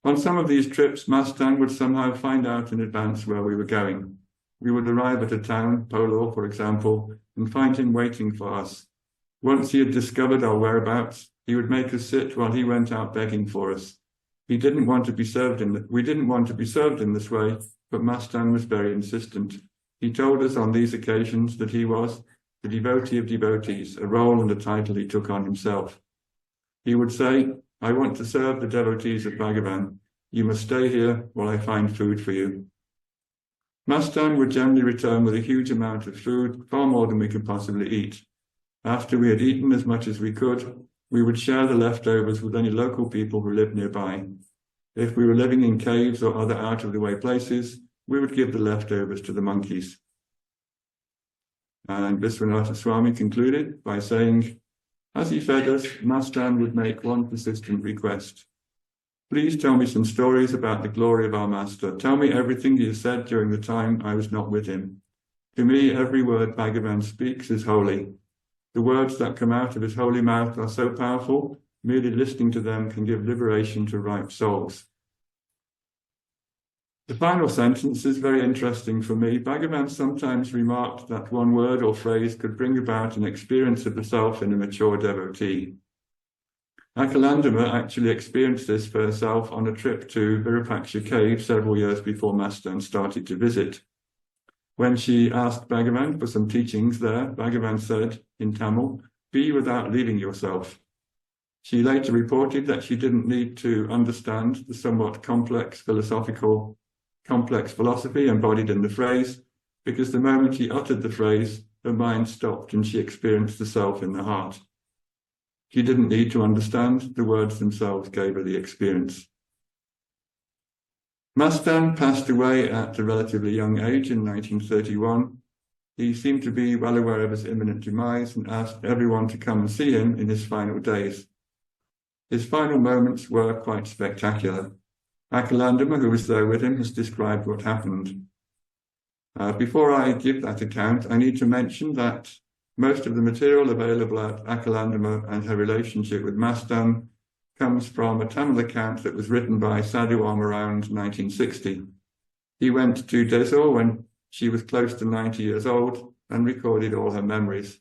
On some of these trips, Mastan would somehow find out in advance where we were going. We would arrive at a town, Polo, for example, and find him waiting for us. Once he had discovered our whereabouts, he would make us sit while he went out begging for us. We didn't want to be served in this way, but Mastan was very insistent. He told us on these occasions that he was the devotee of devotees, a role and a title he took on himself. He would say, "I want to serve the devotees of Bhagavan. You must stay here while I find food for you." Mastan would generally return with a huge amount of food, far more than we could possibly eat. After we had eaten as much as we could, we would share the leftovers with any local people who lived nearby. If we were living in caves or other out-of-the-way places, we would give the leftovers to the monkeys. And Viswanatha Swami concluded by saying, as he fed us, Mastan would make one persistent request. "Please tell me some stories about the glory of our master. Tell me everything he has said during the time I was not with him." To me, every word Bhagavan speaks is holy. The words that come out of his holy mouth are so powerful, merely listening to them can give liberation to ripe souls. The final sentence is very interesting for me. Bhagavan sometimes remarked that one word or phrase could bring about an experience of the self in a mature devotee. Akalandama actually experienced this for herself on a trip to Virupaksha cave several years before Mastan started to visit. When she asked Bhagavan for some teachings there, Bhagavan said in Tamil, "Be without leaving yourself." She later reported that she didn't need to understand the somewhat complex philosophy embodied in the phrase, because the moment she uttered the phrase, her mind stopped and she experienced the self in the heart. She didn't need to understand, the words themselves gave her the experience. Mastan passed away at a relatively young age in 1931. He seemed to be well aware of his imminent demise and asked everyone to come and see him in his final days. His final moments were quite spectacular. Akalandama, who was there with him, has described what happened. Before I give that account, I need to mention that most of the material available at Akalandama and her relationship with Mastan comes from a Tamil account that was written by Sadhuam around 1960. He went to Desor when she was close to 90 years old and recorded all her memories.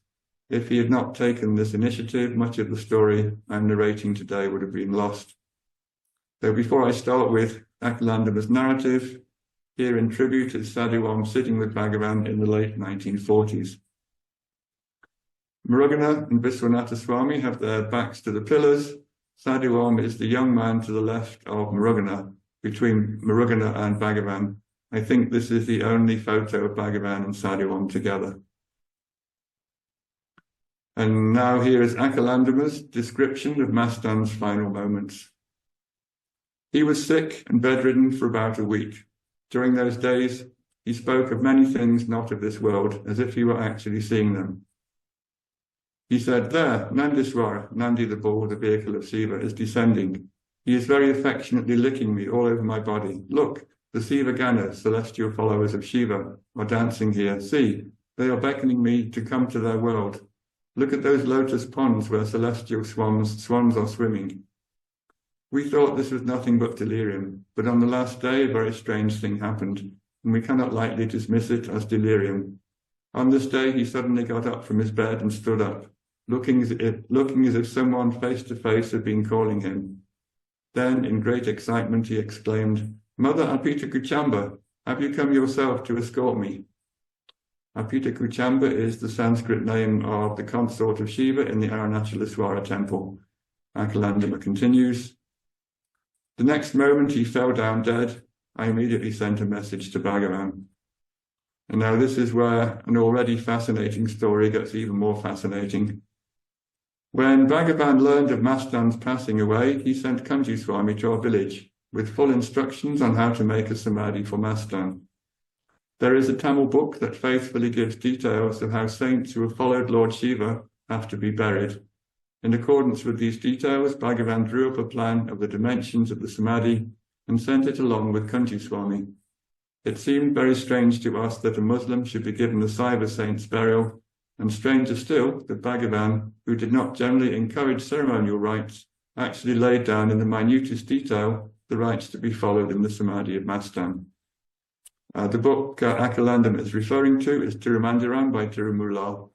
If he had not taken this initiative, much of the story I'm narrating today would have been lost. So before I start with Akalandama's narrative, here in tribute is Sadhuam sitting with Bhagavan in the late 1940s. Murugana and Viswanatha Swami have their backs to the pillars. Sadhuam is the young man to the left of Murugana, between Murugana and Bhagavan. I think this is the only photo of Bhagavan and Sadhuam together. And now here is Akalandama's description of Mastan's final moments. He was sick and bedridden for about a week. During those days, he spoke of many things not of this world, as if he were actually seeing them. He said, "There, Nandiswara, Nandi the bull, the vehicle of Shiva, is descending. He is very affectionately licking me all over my body. Look, the Shiva Ganas, celestial followers of Shiva, are dancing here. See, they are beckoning me to come to their world. Look at those lotus ponds where celestial swans are swimming." We thought this was nothing but delirium, but on the last day, a very strange thing happened, and we cannot lightly dismiss it as delirium. On this day, he suddenly got up from his bed and stood up, looking as if someone face to face had been calling him. Then, in great excitement, he exclaimed, "Mother Apita Kuchamba, have you come yourself to escort me?" Apita Kuchamba is the Sanskrit name of the consort of Shiva in the Arunachalaswara temple. Akalandama continues, "The next moment he fell down dead. I immediately sent a message to Bhagavan." And now this is where an already fascinating story gets even more fascinating. When Bhagavan learned of Mastan's passing away, he sent Kanji Swami to our village with full instructions on how to make a samadhi for Mastan. There is a Tamil book that faithfully gives details of how saints who have followed Lord Shiva have to be buried. In accordance with these details, Bhagavan drew up a plan of the dimensions of the samadhi and sent it along with Kanji Swami. It seemed very strange to us that a Muslim should be given the Saiva saint's burial, and stranger still that Bhagavan, who did not generally encourage ceremonial rites, actually laid down in the minutest detail the rites to be followed in the samadhi of Mastan. The book Akalandama is referring to is Tirumandiram by Tirumulal.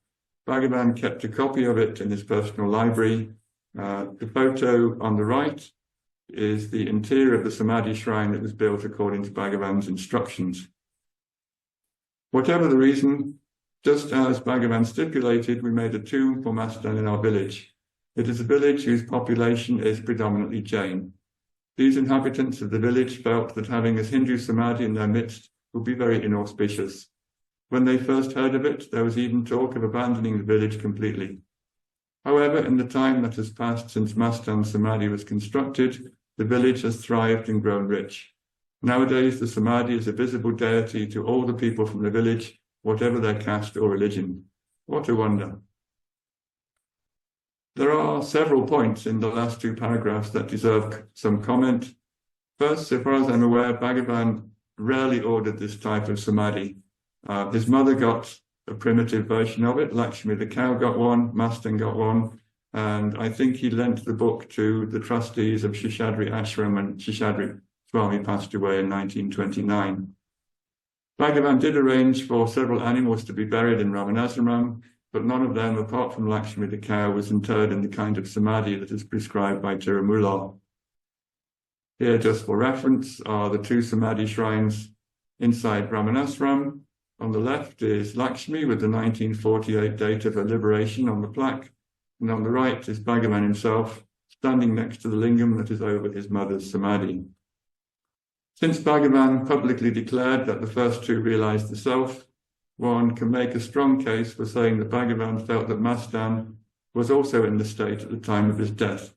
Bhagavan kept a copy of it in his personal library. The photo on the right is the interior of the Samadhi shrine that was built according to Bhagavan's instructions. Whatever the reason, just as Bhagavan stipulated, we made a tomb for Mastan in our village. It is a village whose population is predominantly Jain. These inhabitants of the village felt that having his Hindu Samadhi in their midst would be very inauspicious. When they first heard of it, there was even talk of abandoning the village completely. However, in the time that has passed since Mastan's Samadhi was constructed, the village has thrived and grown rich. Nowadays, the Samadhi is a visible deity to all the people from the village, whatever their caste or religion. What a wonder. There are several points in the last two paragraphs that deserve some comment. First, so far as I'm aware, Bhagavan rarely ordered this type of Samadhi. His mother got a primitive version of it. Lakshmi the cow got one, Mastan got one, and I think he lent the book to the trustees of Shishadri Ashram when Shishadri Swami passed away in 1929. Bhagavan did arrange for several animals to be buried in Ramanaswaram, but none of them, apart from Lakshmi the cow, was interred in the kind of samadhi that is prescribed by Tirumula. Here, just for reference, are the two samadhi shrines inside Ramanaswaram. On the left is Lakshmi with the 1948 date of her liberation on the plaque, and on the right is Bhagavan himself, standing next to the lingam that is over his mother's samadhi. Since Bhagavan publicly declared that the first two realized the self, one can make a strong case for saying that Bhagavan felt that Mastan was also in the state at the time of his death.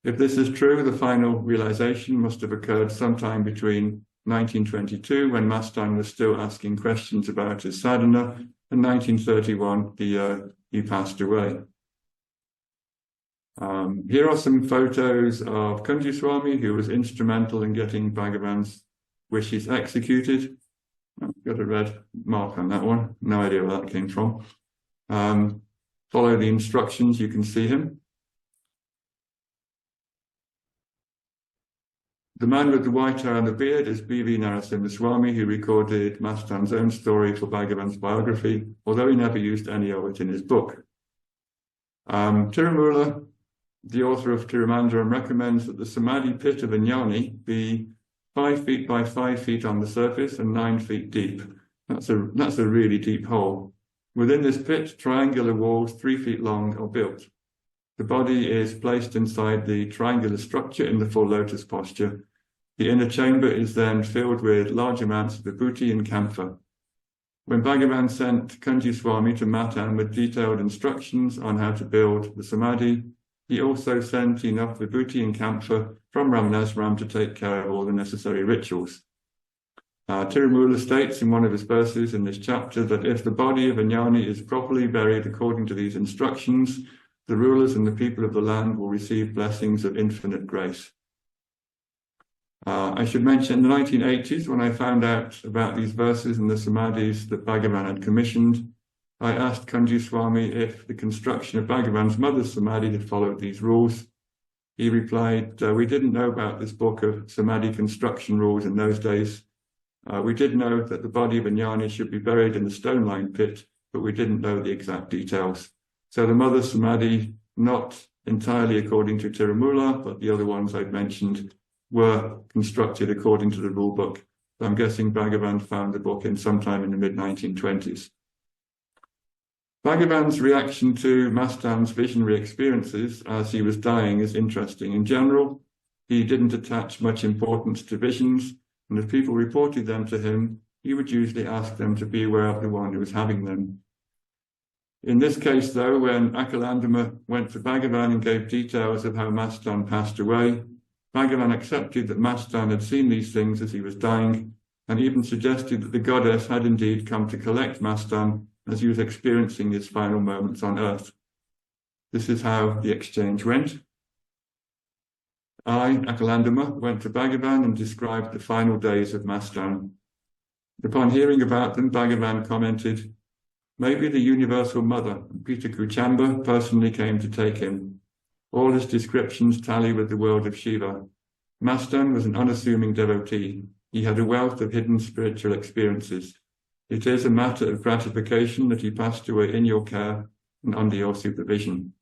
If this is true, the final realization must have occurred sometime between 1922, when Mastan was still asking questions about his sadhana, and 1931, the year he passed away. Here are some photos of Kunji Swami, who was instrumental in getting Bhagavan's wishes executed. I've got a red mark on that one. No idea where that came from. Follow the instructions, you can see him. The man with the white hair and the beard is B.V. Narasimha Swami, who recorded Mastan's own story for Bhagavan's biography, although he never used any of it in his book. Tirumula, the author of Tirumandaram, recommends that the Samadhi pit of a jnani be 5 feet by 5 feet on the surface and 9 feet deep. That's a really deep hole. Within this pit, triangular walls 3 feet long are built. The body is placed inside the triangular structure in the full lotus posture. The inner chamber is then filled with large amounts of vibhuti and camphor. When Bhagavan sent Kunji Swami to Mastan with detailed instructions on how to build the samadhi, he also sent enough vibhuti and camphor from Ramanaswaram to take care of all the necessary rituals. Tirumula states in one of his verses in this chapter that if the body of a jnani is properly buried according to these instructions, the rulers and the people of the land will receive blessings of infinite grace. I should mention in the 1980s, when I found out about these verses and the samadhis that Bhagavan had commissioned, I asked Kunji Swami if the construction of Bhagavan's mother's samadhi had followed these rules. He replied, we didn't know about this book of samadhi construction rules in those days. We did know that the body of a jnani should be buried in the stone-lined pit, but we didn't know the exact details. So the mother's samadhi, not entirely according to Tirumula, but the other ones I've mentioned, were constructed according to the rule book. I'm guessing Bhagavan found the book in sometime in the mid-1920s. Bhagavan's reaction to Mastan's visionary experiences as he was dying is interesting. In general, he didn't attach much importance to visions, and if people reported them to him, he would usually ask them to be aware of the one who was having them. In this case, though, when Akalandama went to Bhagavan and gave details of how Mastan passed away, Bhagavan accepted that Mastan had seen these things as he was dying, and even suggested that the goddess had indeed come to collect Mastan as he was experiencing his final moments on earth. This is how the exchange went. I, Akalandama, went to Bhagavan and described the final days of Mastan. Upon hearing about them, Bhagavan commented, maybe the Universal Mother, Peter Kuchamba, personally came to take him. All his descriptions tally with the world of Shiva. Mastan was an unassuming devotee. He had a wealth of hidden spiritual experiences. It is a matter of gratification that he passed away in your care and under your supervision.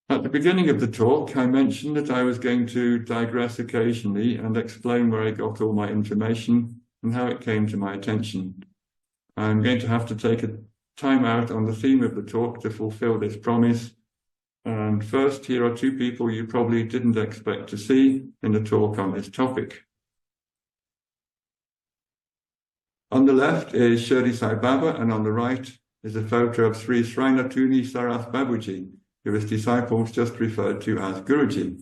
At the beginning of the talk, I mentioned that I was going to digress occasionally and explain where I got all my information and how it came to my attention. I'm going to have to take a time out on the theme of the talk to fulfill this promise. And first, here are two people you probably didn't expect to see in a talk on this topic. On the left is Shirdi Sai Baba, and on the right is a photo of Sri Srinatuni Sarath Babuji, who his disciples just referred to as Guruji.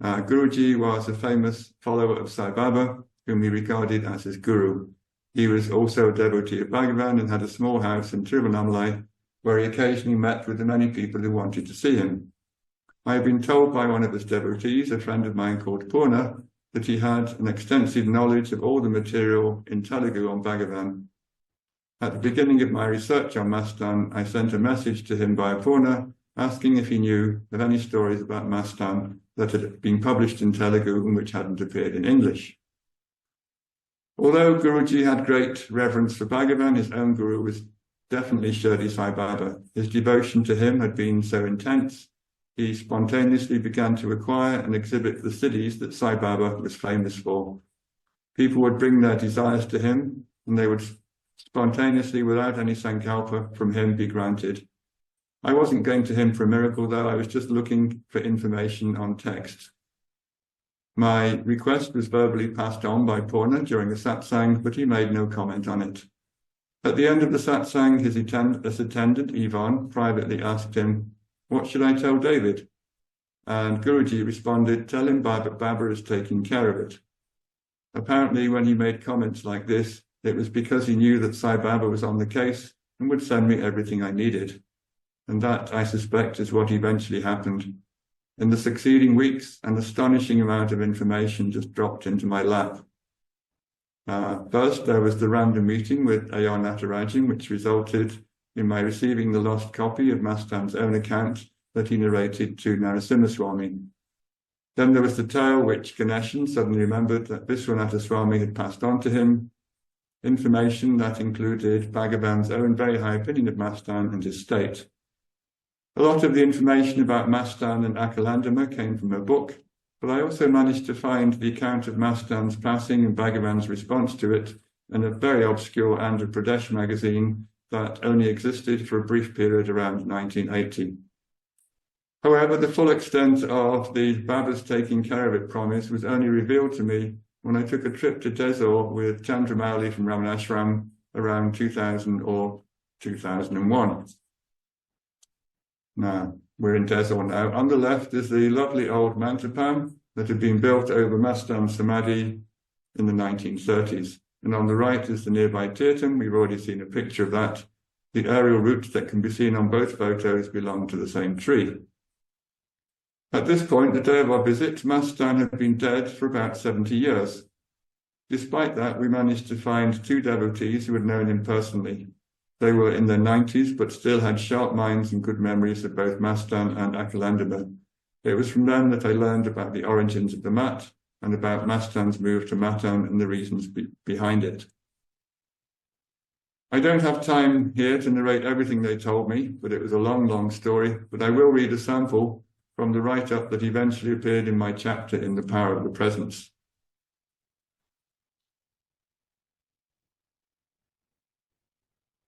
Guruji was a famous follower of Sai Baba, whom he regarded as his guru. He was also a devotee of Bhagavan and had a small house in Tiruvannamalai, where he occasionally met with the many people who wanted to see him. I have been told by one of his devotees, a friend of mine called Purna, that he had an extensive knowledge of all the material in Telugu on Bhagavan. At the beginning of my research on Mastan, I sent a message to him via Purna, asking if he knew of any stories about Mastan that had been published in Telugu and which hadn't appeared in English. Although Guruji had great reverence for Bhagavan, his own guru was definitely Shirdi Sai Baba. His devotion to him had been so intense, he spontaneously began to acquire and exhibit the siddhis that Sai Baba was famous for. People would bring their desires to him, and they would spontaneously, without any sankalpa from him, be granted. I wasn't going to him for a miracle, though. I was just looking for information on text. My request was verbally passed on by Purna during the satsang, but he made no comment on it. At the end of the satsang, his attendant, Yvonne, privately asked him, "What should I tell David?" And Guruji responded, "Tell him Baba is taking care of it." Apparently, when he made comments like this, it was because he knew that Sai Baba was on the case and would send me everything I needed. And that, I suspect, is what eventually happened. In the succeeding weeks, an astonishing amount of information just dropped into my lap. First, there was the random meeting with A.R. Natarajan, which resulted in my receiving the lost copy of Mastan's own account that he narrated to Narasimha Swami. Then there was the tale which Ganeshan suddenly remembered that Viswanatha Swami had passed on to him, information that included Bhagavan's own very high opinion of Mastan and his state. A lot of the information about Mastan and Akalandama came from a book, but I also managed to find the account of Mastan's passing and Bhagavan's response to it in a very obscure Andhra Pradesh magazine that only existed for a brief period around 1980. However, the full extent of the Baba's taking care of it promise was only revealed to me when I took a trip to Desor with Chandramauli from Ramanashram around 2000 or 2001. Now, we're in Desor now. On the left is the lovely old Mantapam that had been built over Mastan Samadhi in the 1930s. And on the right is the nearby Tirtham. We've already seen a picture of that. The aerial roots that can be seen on both photos belong to the same tree. At this point, the day of our visit, Mastan had been dead for about 70 years. Despite that, we managed to find two devotees who had known him personally. They were in their 90s, but still had sharp minds and good memories of both Mastan and Akalandama. It was from them that I learned about the origins of the mat and about Mastan's move to Matan and the reasons behind it. I don't have time here to narrate everything they told me, but it was a long, long story. But I will read a sample from the write-up that eventually appeared in my chapter in The Power of the Presence.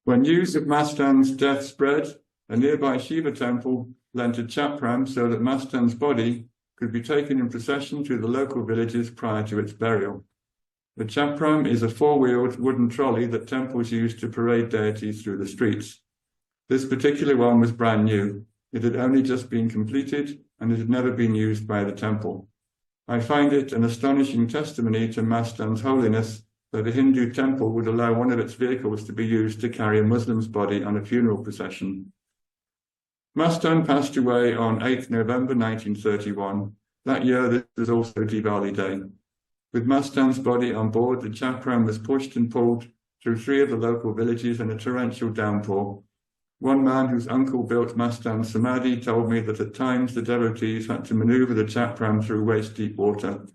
When news of Mastan's death spread, a nearby Shiva temple lent a chapram so that Mastan's body could be taken in procession through the local villages prior to its burial. The chapram is a four-wheeled wooden trolley that temples use to parade deities through the streets. This particular one was brand new. It had only just been completed and it had never been used by the temple. I find it an astonishing testimony to Mastan's holiness that a Hindu temple would allow one of its vehicles to be used to carry a Muslim's body on a funeral procession. Mastan passed away on 8th November 1931. That year, this was also Diwali Day. With Mastan's body on board, the chapram was pushed and pulled through three of the local villages in a torrential downpour. One man whose uncle built Mastan's Samadhi told me that at times the devotees had to maneuver the chapram through waist-deep water.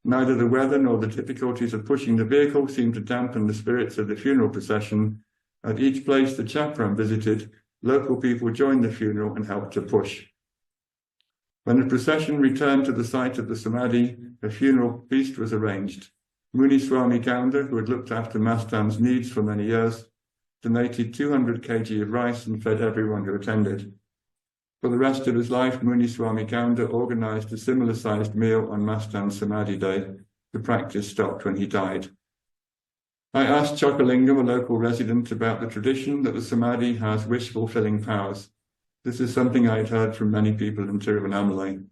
Neither the weather nor the difficulties of pushing the vehicle seemed to dampen the spirits of the funeral procession. At each place the chapram visited, local people joined the funeral and helped to push. When the procession returned to the site of the Samadhi, a funeral feast was arranged. Muni Swami Gaunda, who had looked after Mastan's needs for many years, donated 200 kg of rice and fed everyone who attended. For the rest of his life, Muni Swami Gaunda organized a similar-sized meal on Mastan's Samadhi Day. The practice stopped when he died. I asked Chokalingam, a local resident, about the tradition that the Samadhi has wish-fulfilling powers. This is something I had heard from many people in Tiruvannamalai.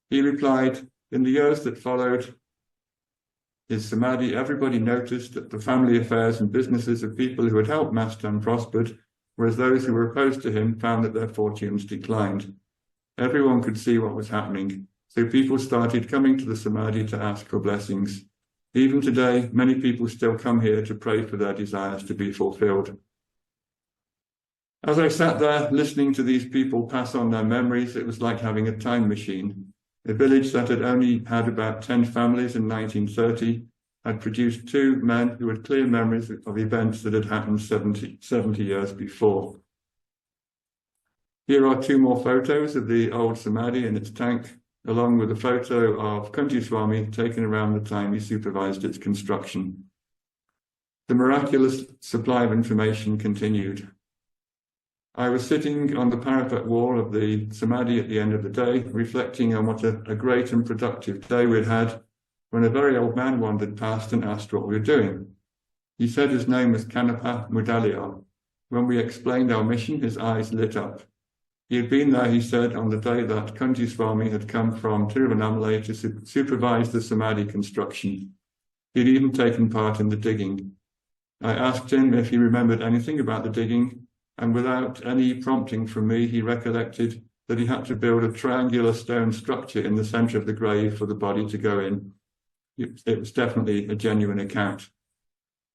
He replied, in the years that followed his Samadhi, everybody noticed that the family affairs and businesses of people who had helped Mastan prospered, whereas those who were opposed to him found that their fortunes declined. Everyone could see what was happening. So people started coming to the Samadhi to ask for blessings. Even today, many people still come here to pray for their desires to be fulfilled. As I sat there listening to these people pass on their memories, it was like having a time machine. A village that had only had about 10 families in 1930 had produced two men who had clear memories of events that had happened 70 years before. Here are two more photos of the old Samadhi and its tank, along with a photo of Kunti Swami taken around the time he supervised its construction. The miraculous supply of information continued. I was sitting on the parapet wall of the Samadhi at the end of the day, reflecting on what a great and productive day we'd had, when a very old man wandered past and asked what we were doing. He said his name was Kanapa Mudaliar. When we explained our mission, his eyes lit up. He had been there, he said, on the day that Kunti Swami had come from Tiruvannamalai to supervise the Samadhi construction. He'd even taken part in the digging. I asked him if he remembered anything about the digging, and without any prompting from me, he recollected that he had to build a triangular stone structure in the center of the grave for the body to go in. It was definitely a genuine account.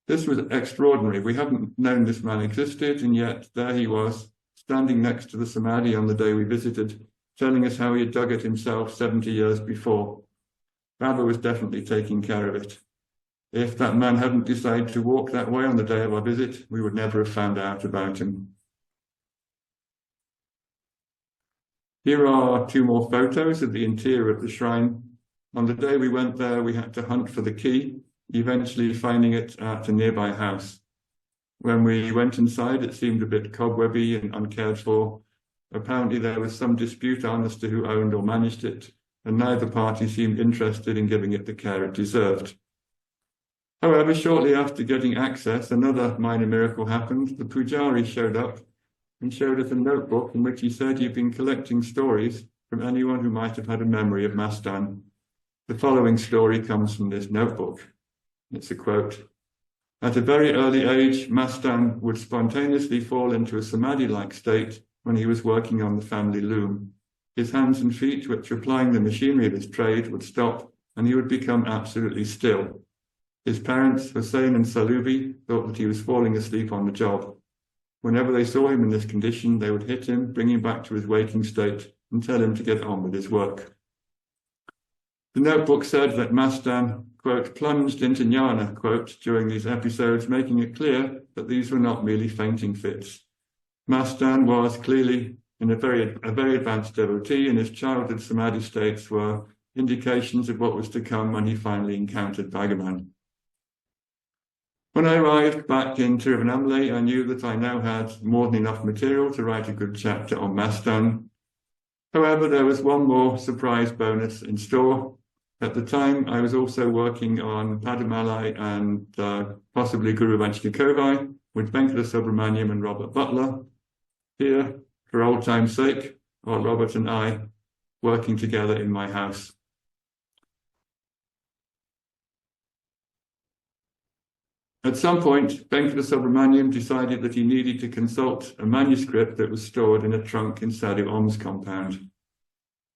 This was extraordinary. We hadn't known this man existed, and yet there he was, standing next to the Samadhi on the day we visited, telling us how he had dug it himself 70 years before. Baba was definitely taking care of it. If that man hadn't decided to walk that way on the day of our visit, we would never have found out about him. Here are two more photos of the interior of the shrine. On the day we went there, we had to hunt for the key, eventually finding it at a nearby house. When we went inside, it seemed a bit cobwebby and uncared for. Apparently there was some dispute on as to who owned or managed it, and neither party seemed interested in giving it the care it deserved. However, shortly after getting access, another minor miracle happened. The pujari showed up and showed us a notebook in which he said he'd been collecting stories from anyone who might have had a memory of Mastan. The following story comes from this notebook. It's a quote. At a very early age, Mastan would spontaneously fall into a samadhi-like state when he was working on the family loom. His hands and feet, which were plying the machinery of his trade, would stop, and he would become absolutely still. His parents, Hussein and Salubi, thought that he was falling asleep on the job. Whenever they saw him in this condition, they would hit him, bring him back to his waking state, and tell him to get on with his work. The notebook said that Mastan, quote, plunged into jnana, quote, during these episodes, making it clear that these were not merely fainting fits. Mastan was clearly a very advanced devotee, and his childhood samadhi states were indications of what was to come when he finally encountered Bhagavan. When I arrived back in Tiruvannamalai, I knew that I now had more than enough material to write a good chapter on Mastan. However, there was one more surprise bonus in store. At the time, I was also working on Padamalai and possibly Guru Vanchikakovai with Venkata Subramaniam and Robert Butler. Here, for old time's sake, are Robert and I working together in my house. At some point, Venkata Subramaniam decided that he needed to consult a manuscript that was stored in a trunk in Sadhu Om's compound.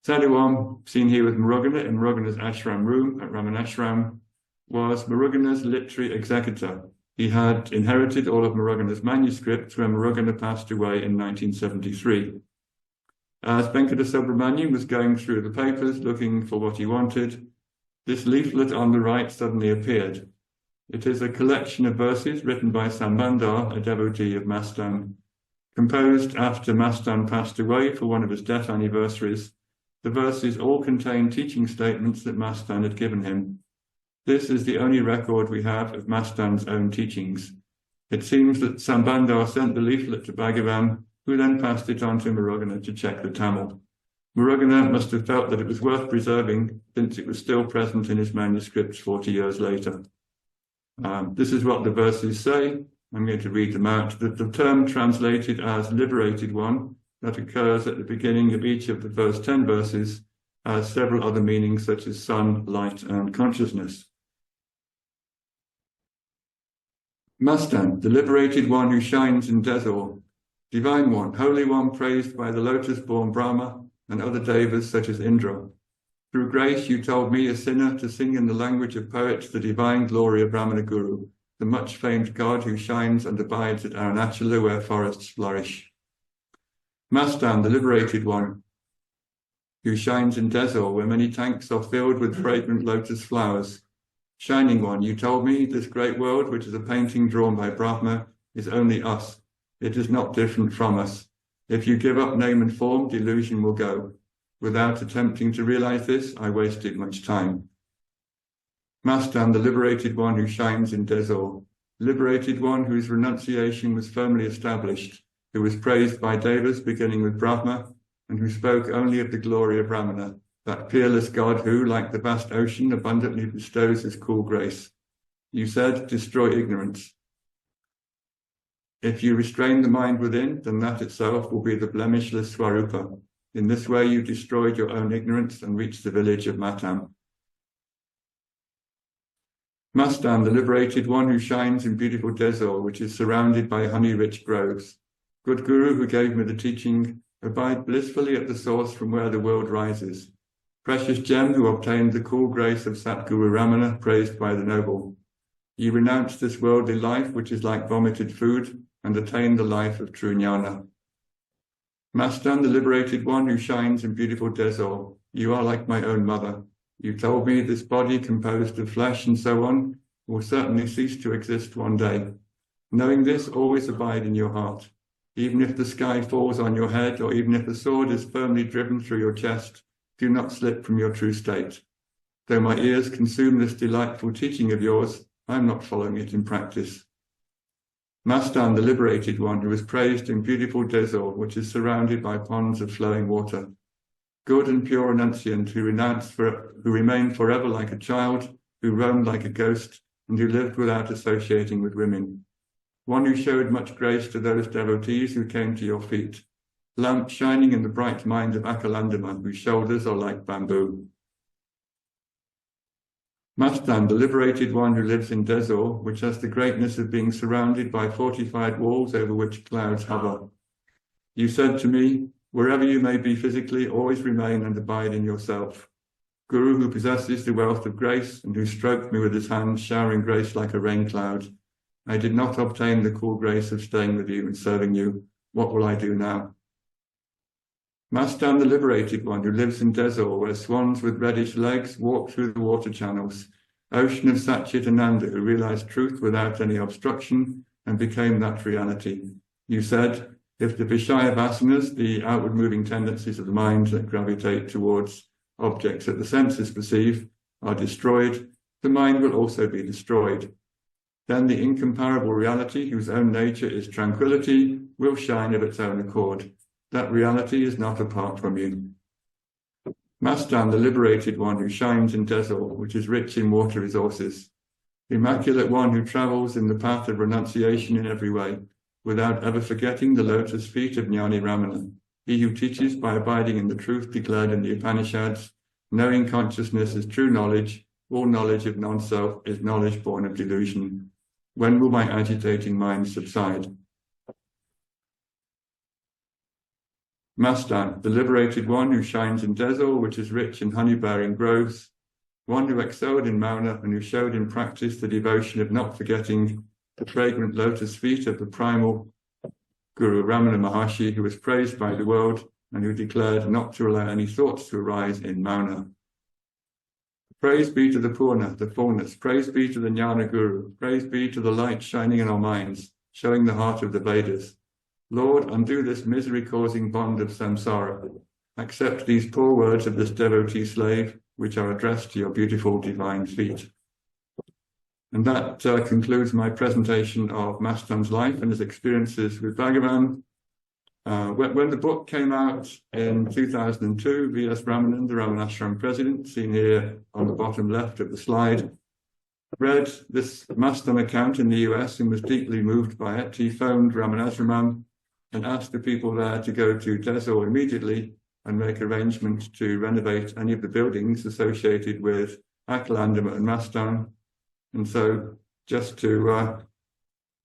Sadhu Om, seen here with Murugana in Murugana's ashram room at Ramana Ashram, was Murugana's literary executor. He had inherited all of Murugana's manuscripts when Murugana passed away in 1973. As Venkata Subramaniam was going through the papers looking for what he wanted, this leaflet on the right suddenly appeared. It is a collection of verses written by Sambandar, a devotee of Mastan. Composed after Mastan passed away for one of his death anniversaries, the verses all contain teaching statements that Mastan had given him. This is the only record we have of Mastan's own teachings. It seems that Sambandar sent the leaflet to Bhagavan, who then passed it on to Murugana to check the Tamil. Murugana must have felt that it was worth preserving, since it was still present in his manuscripts 40 years later. This is what the verses say. I'm going to read them out. The term translated as liberated one that occurs at the beginning of each of the first 10 verses has several other meanings such as sun, light, and consciousness. Mastan, the liberated one who shines in Desor, divine one, holy one praised by the lotus-born Brahma and other devas such as Indra. Through grace, you told me, a sinner, to sing in the language of poets the divine glory of Ramana Guru, the much-famed God who shines and abides at Arunachala where forests flourish. Mastan, the liberated one, who shines in Desor where many tanks are filled with fragrant lotus flowers. Shining one, you told me, this great world, which is a painting drawn by Brahma, is only us. It is not different from us. If you give up name and form, delusion will go. Without attempting to realize this, I wasted much time. Mastan, the liberated one who shines in Desor, liberated one whose renunciation was firmly established, who was praised by devas beginning with Brahma, and who spoke only of the glory of Ramana, that peerless God who, like the vast ocean, abundantly bestows his cool grace. You said, destroy ignorance. If you restrain the mind within, then that itself will be the blemishless Swarupa. In this way you destroyed your own ignorance and reached the village of Matam. Mastan, the liberated one who shines in beautiful Desor, which is surrounded by honey-rich groves. Good Guru who gave me the teaching, abide blissfully at the source from where the world rises. Precious gem who obtained the cool grace of Satguru Ramana, praised by the noble. You renounced this worldly life, which is like vomited food, and attained the life of true jnana. Mastan, the liberated one who shines in beautiful Desor, you are like my own mother. You told me this body composed of flesh and so on will certainly cease to exist one day. Knowing this, always abide in your heart. Even if the sky falls on your head, or even if the sword is firmly driven through your chest, do not slip from your true state. Though my ears consume this delightful teaching of yours, I am not following it in practice. Mastan, the liberated one who is praised in beautiful Desor, which is surrounded by ponds of flowing water. Good and pure renunciant who remained forever like a child, who roamed like a ghost, and who lived without associating with women. One who showed much grace to those devotees who came to your feet. Lamp shining in the bright mind of Akalandama, whose shoulders are like bamboo. Mastan, the liberated one who lives in Desor, which has the greatness of being surrounded by fortified walls over which clouds hover. You said to me, wherever you may be physically, always remain and abide in yourself. Guru who possesses the wealth of grace and who stroked me with his hand, showering grace like a rain cloud. I did not obtain the cool grace of staying with you and serving you. What will I do now? Mastan, the liberated one who lives in Desor, where swans with reddish legs walk through the water channels. Ocean of Satchitananda, who realized truth without any obstruction and became that reality. You said, if the Vishaya vasanas, the outward moving tendencies of the mind that gravitate towards objects that the senses perceive, are destroyed, the mind will also be destroyed. Then the incomparable reality, whose own nature is tranquility, will shine of its own accord. That reality is not apart from you. Mastan, the liberated one who shines in Desor, which is rich in water resources. Immaculate one who travels in the path of renunciation in every way, without ever forgetting the lotus feet of Jnani Ramana. He who teaches by abiding in the truth declared in the Upanishads, knowing consciousness is true knowledge, all knowledge of non-self is knowledge born of delusion. When will my agitating mind subside? Mastan, the liberated one who shines in Desor, which is rich in honey-bearing groves, one who excelled in Mauna and who showed in practice the devotion of not forgetting the fragrant lotus feet of the primal Guru Ramana Maharshi, who was praised by the world and who declared not to allow any thoughts to arise in Mauna. Praise be to the Purna, the fullness. Praise be to the Jnana Guru. Praise be to the light shining in our minds, showing the heart of the Vedas. Lord, undo this misery-causing bond of samsara. Accept these poor words of this devotee slave, which are addressed to your beautiful divine feet. And that concludes my presentation of Mastan's life and his experiences with Bhagavan. When the book came out in 2002, V.S. Ramanan, the Ramanashram president, seen here on the bottom left of the slide, read this Mastan account in the US and was deeply moved by it. He phoned Ramanashramam and asked the people there to go to Desor immediately and make arrangements to renovate any of the buildings associated with Akalandama and Mastan. And so, just to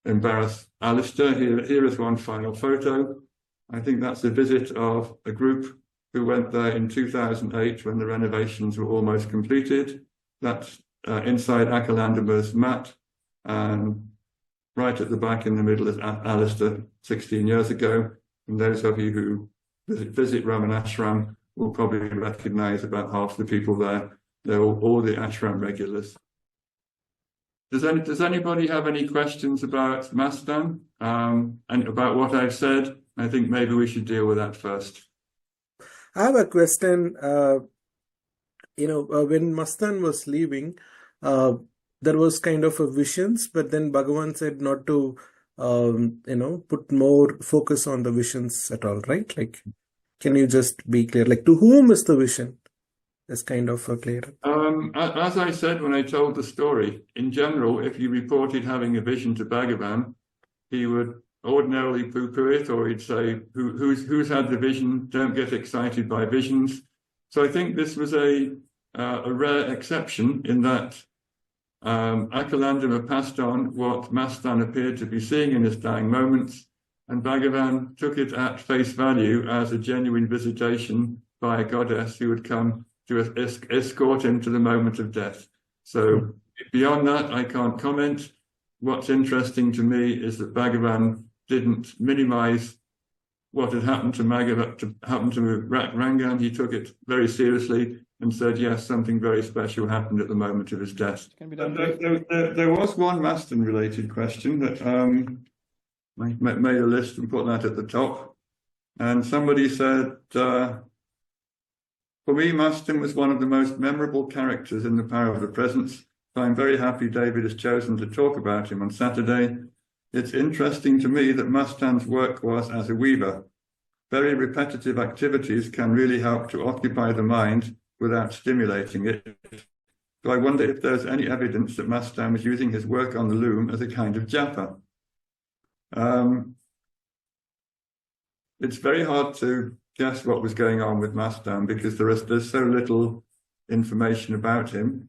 embarrass Alistair, here is one final photo. I think that's a visit of a group who went there in 2008 when the renovations were almost completed. That's inside Akalanda's mat, and right at the back in the middle is Alistair 16 years ago. And those of you who visit Ramanashram will probably recognize about half the people there. They're all the ashram regulars. Does anybody have any questions about Mastan and about what I've said? I think maybe we should deal with that first. I have a question. When Mastan was leaving, there was kind of a visions, but then Bhagavan said not to, put more focus on the visions at all, right? Like, can you just be clear? Like, to whom is the vision? Is kind of clear. As I said when I told the story, in general, if you reported having a vision to Bhagavan, he would ordinarily poo-poo it, or he'd say, who's had the vision? Don't get excited by visions. So I think this was a rare exception in that Akalandama passed on what Mastan appeared to be seeing in his dying moments, and Bhagavan took it at face value as a genuine visitation by a goddess who would come to escort him to the moment of death. So beyond that, I can't comment. What's interesting to me is that Bhagavan didn't minimize what had happened to Rangan. He took it very seriously and said, yes, something very special happened at the moment of his death. There was one Mastan-related question that I made a list and put that at the top. And somebody said, for me, Mastan was one of the most memorable characters in The Power of the Presence. So I'm very happy David has chosen to talk about him on Saturday. It's interesting to me that Mastan's work was as a weaver. Very repetitive activities can really help to occupy the mind without stimulating it. So I wonder if there's any evidence that Mastan was using his work on the loom as a kind of japa. It's very hard to guess what was going on with Mastan because there's so little information about him.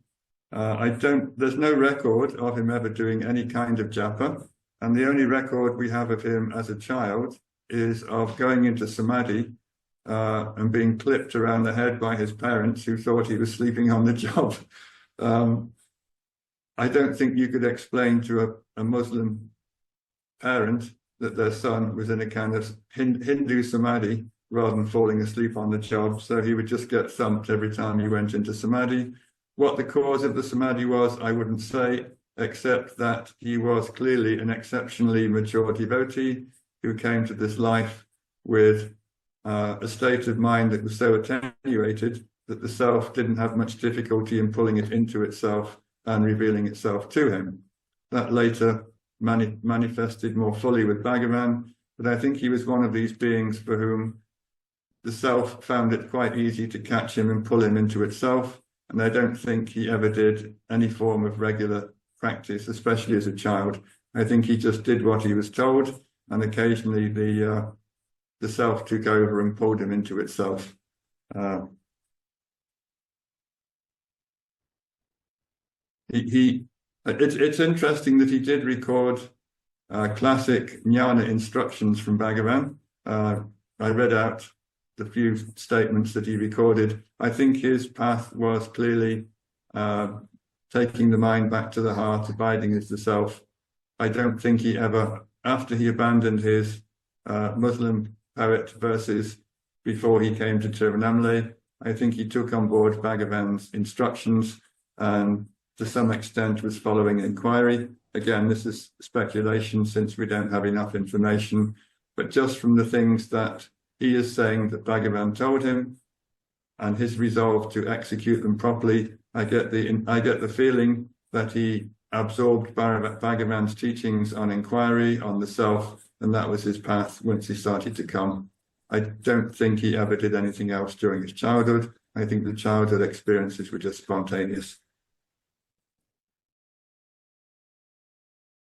There's no record of him ever doing any kind of japa, and the only record we have of him as a child is of going into samadhi and being clipped around the head by his parents who thought he was sleeping on the job. I don't think you could explain to a Muslim parent that their son was in a kind of Hindu samadhi rather than falling asleep on the job. So he would just get thumped every time he went into samadhi. What the cause of the samadhi was, I wouldn't say, except that he was clearly an exceptionally mature devotee who came to this life with a state of mind that was so attenuated that the self didn't have much difficulty in pulling it into itself and revealing itself to him. That later manifested more fully with Bhagavan, but I think he was one of these beings for whom the self found it quite easy to catch him and pull him into itself, and I don't think he ever did any form of regular practice, especially as a child. I think he just did what he was told, and occasionally the self took over and pulled him into itself. It's interesting that he did record classic jnana instructions from Bhagavan. I read out the few statements that he recorded. I think his path was clearly taking the mind back to the heart, abiding as the self. I don't think he ever, after he abandoned his Muslim poet verses before he came to Tirunamale, I think he took on board Bhagavan's instructions and to some extent was following inquiry. Again, this is speculation since we don't have enough information, but just from the things that he is saying that Bhagavan told him and his resolve to execute them properly, I get the feeling that he absorbed Bhagavan's teachings on inquiry, on the self, and that was his path once he started to come. I don't think he ever did anything else during his childhood. I think the childhood experiences were just spontaneous.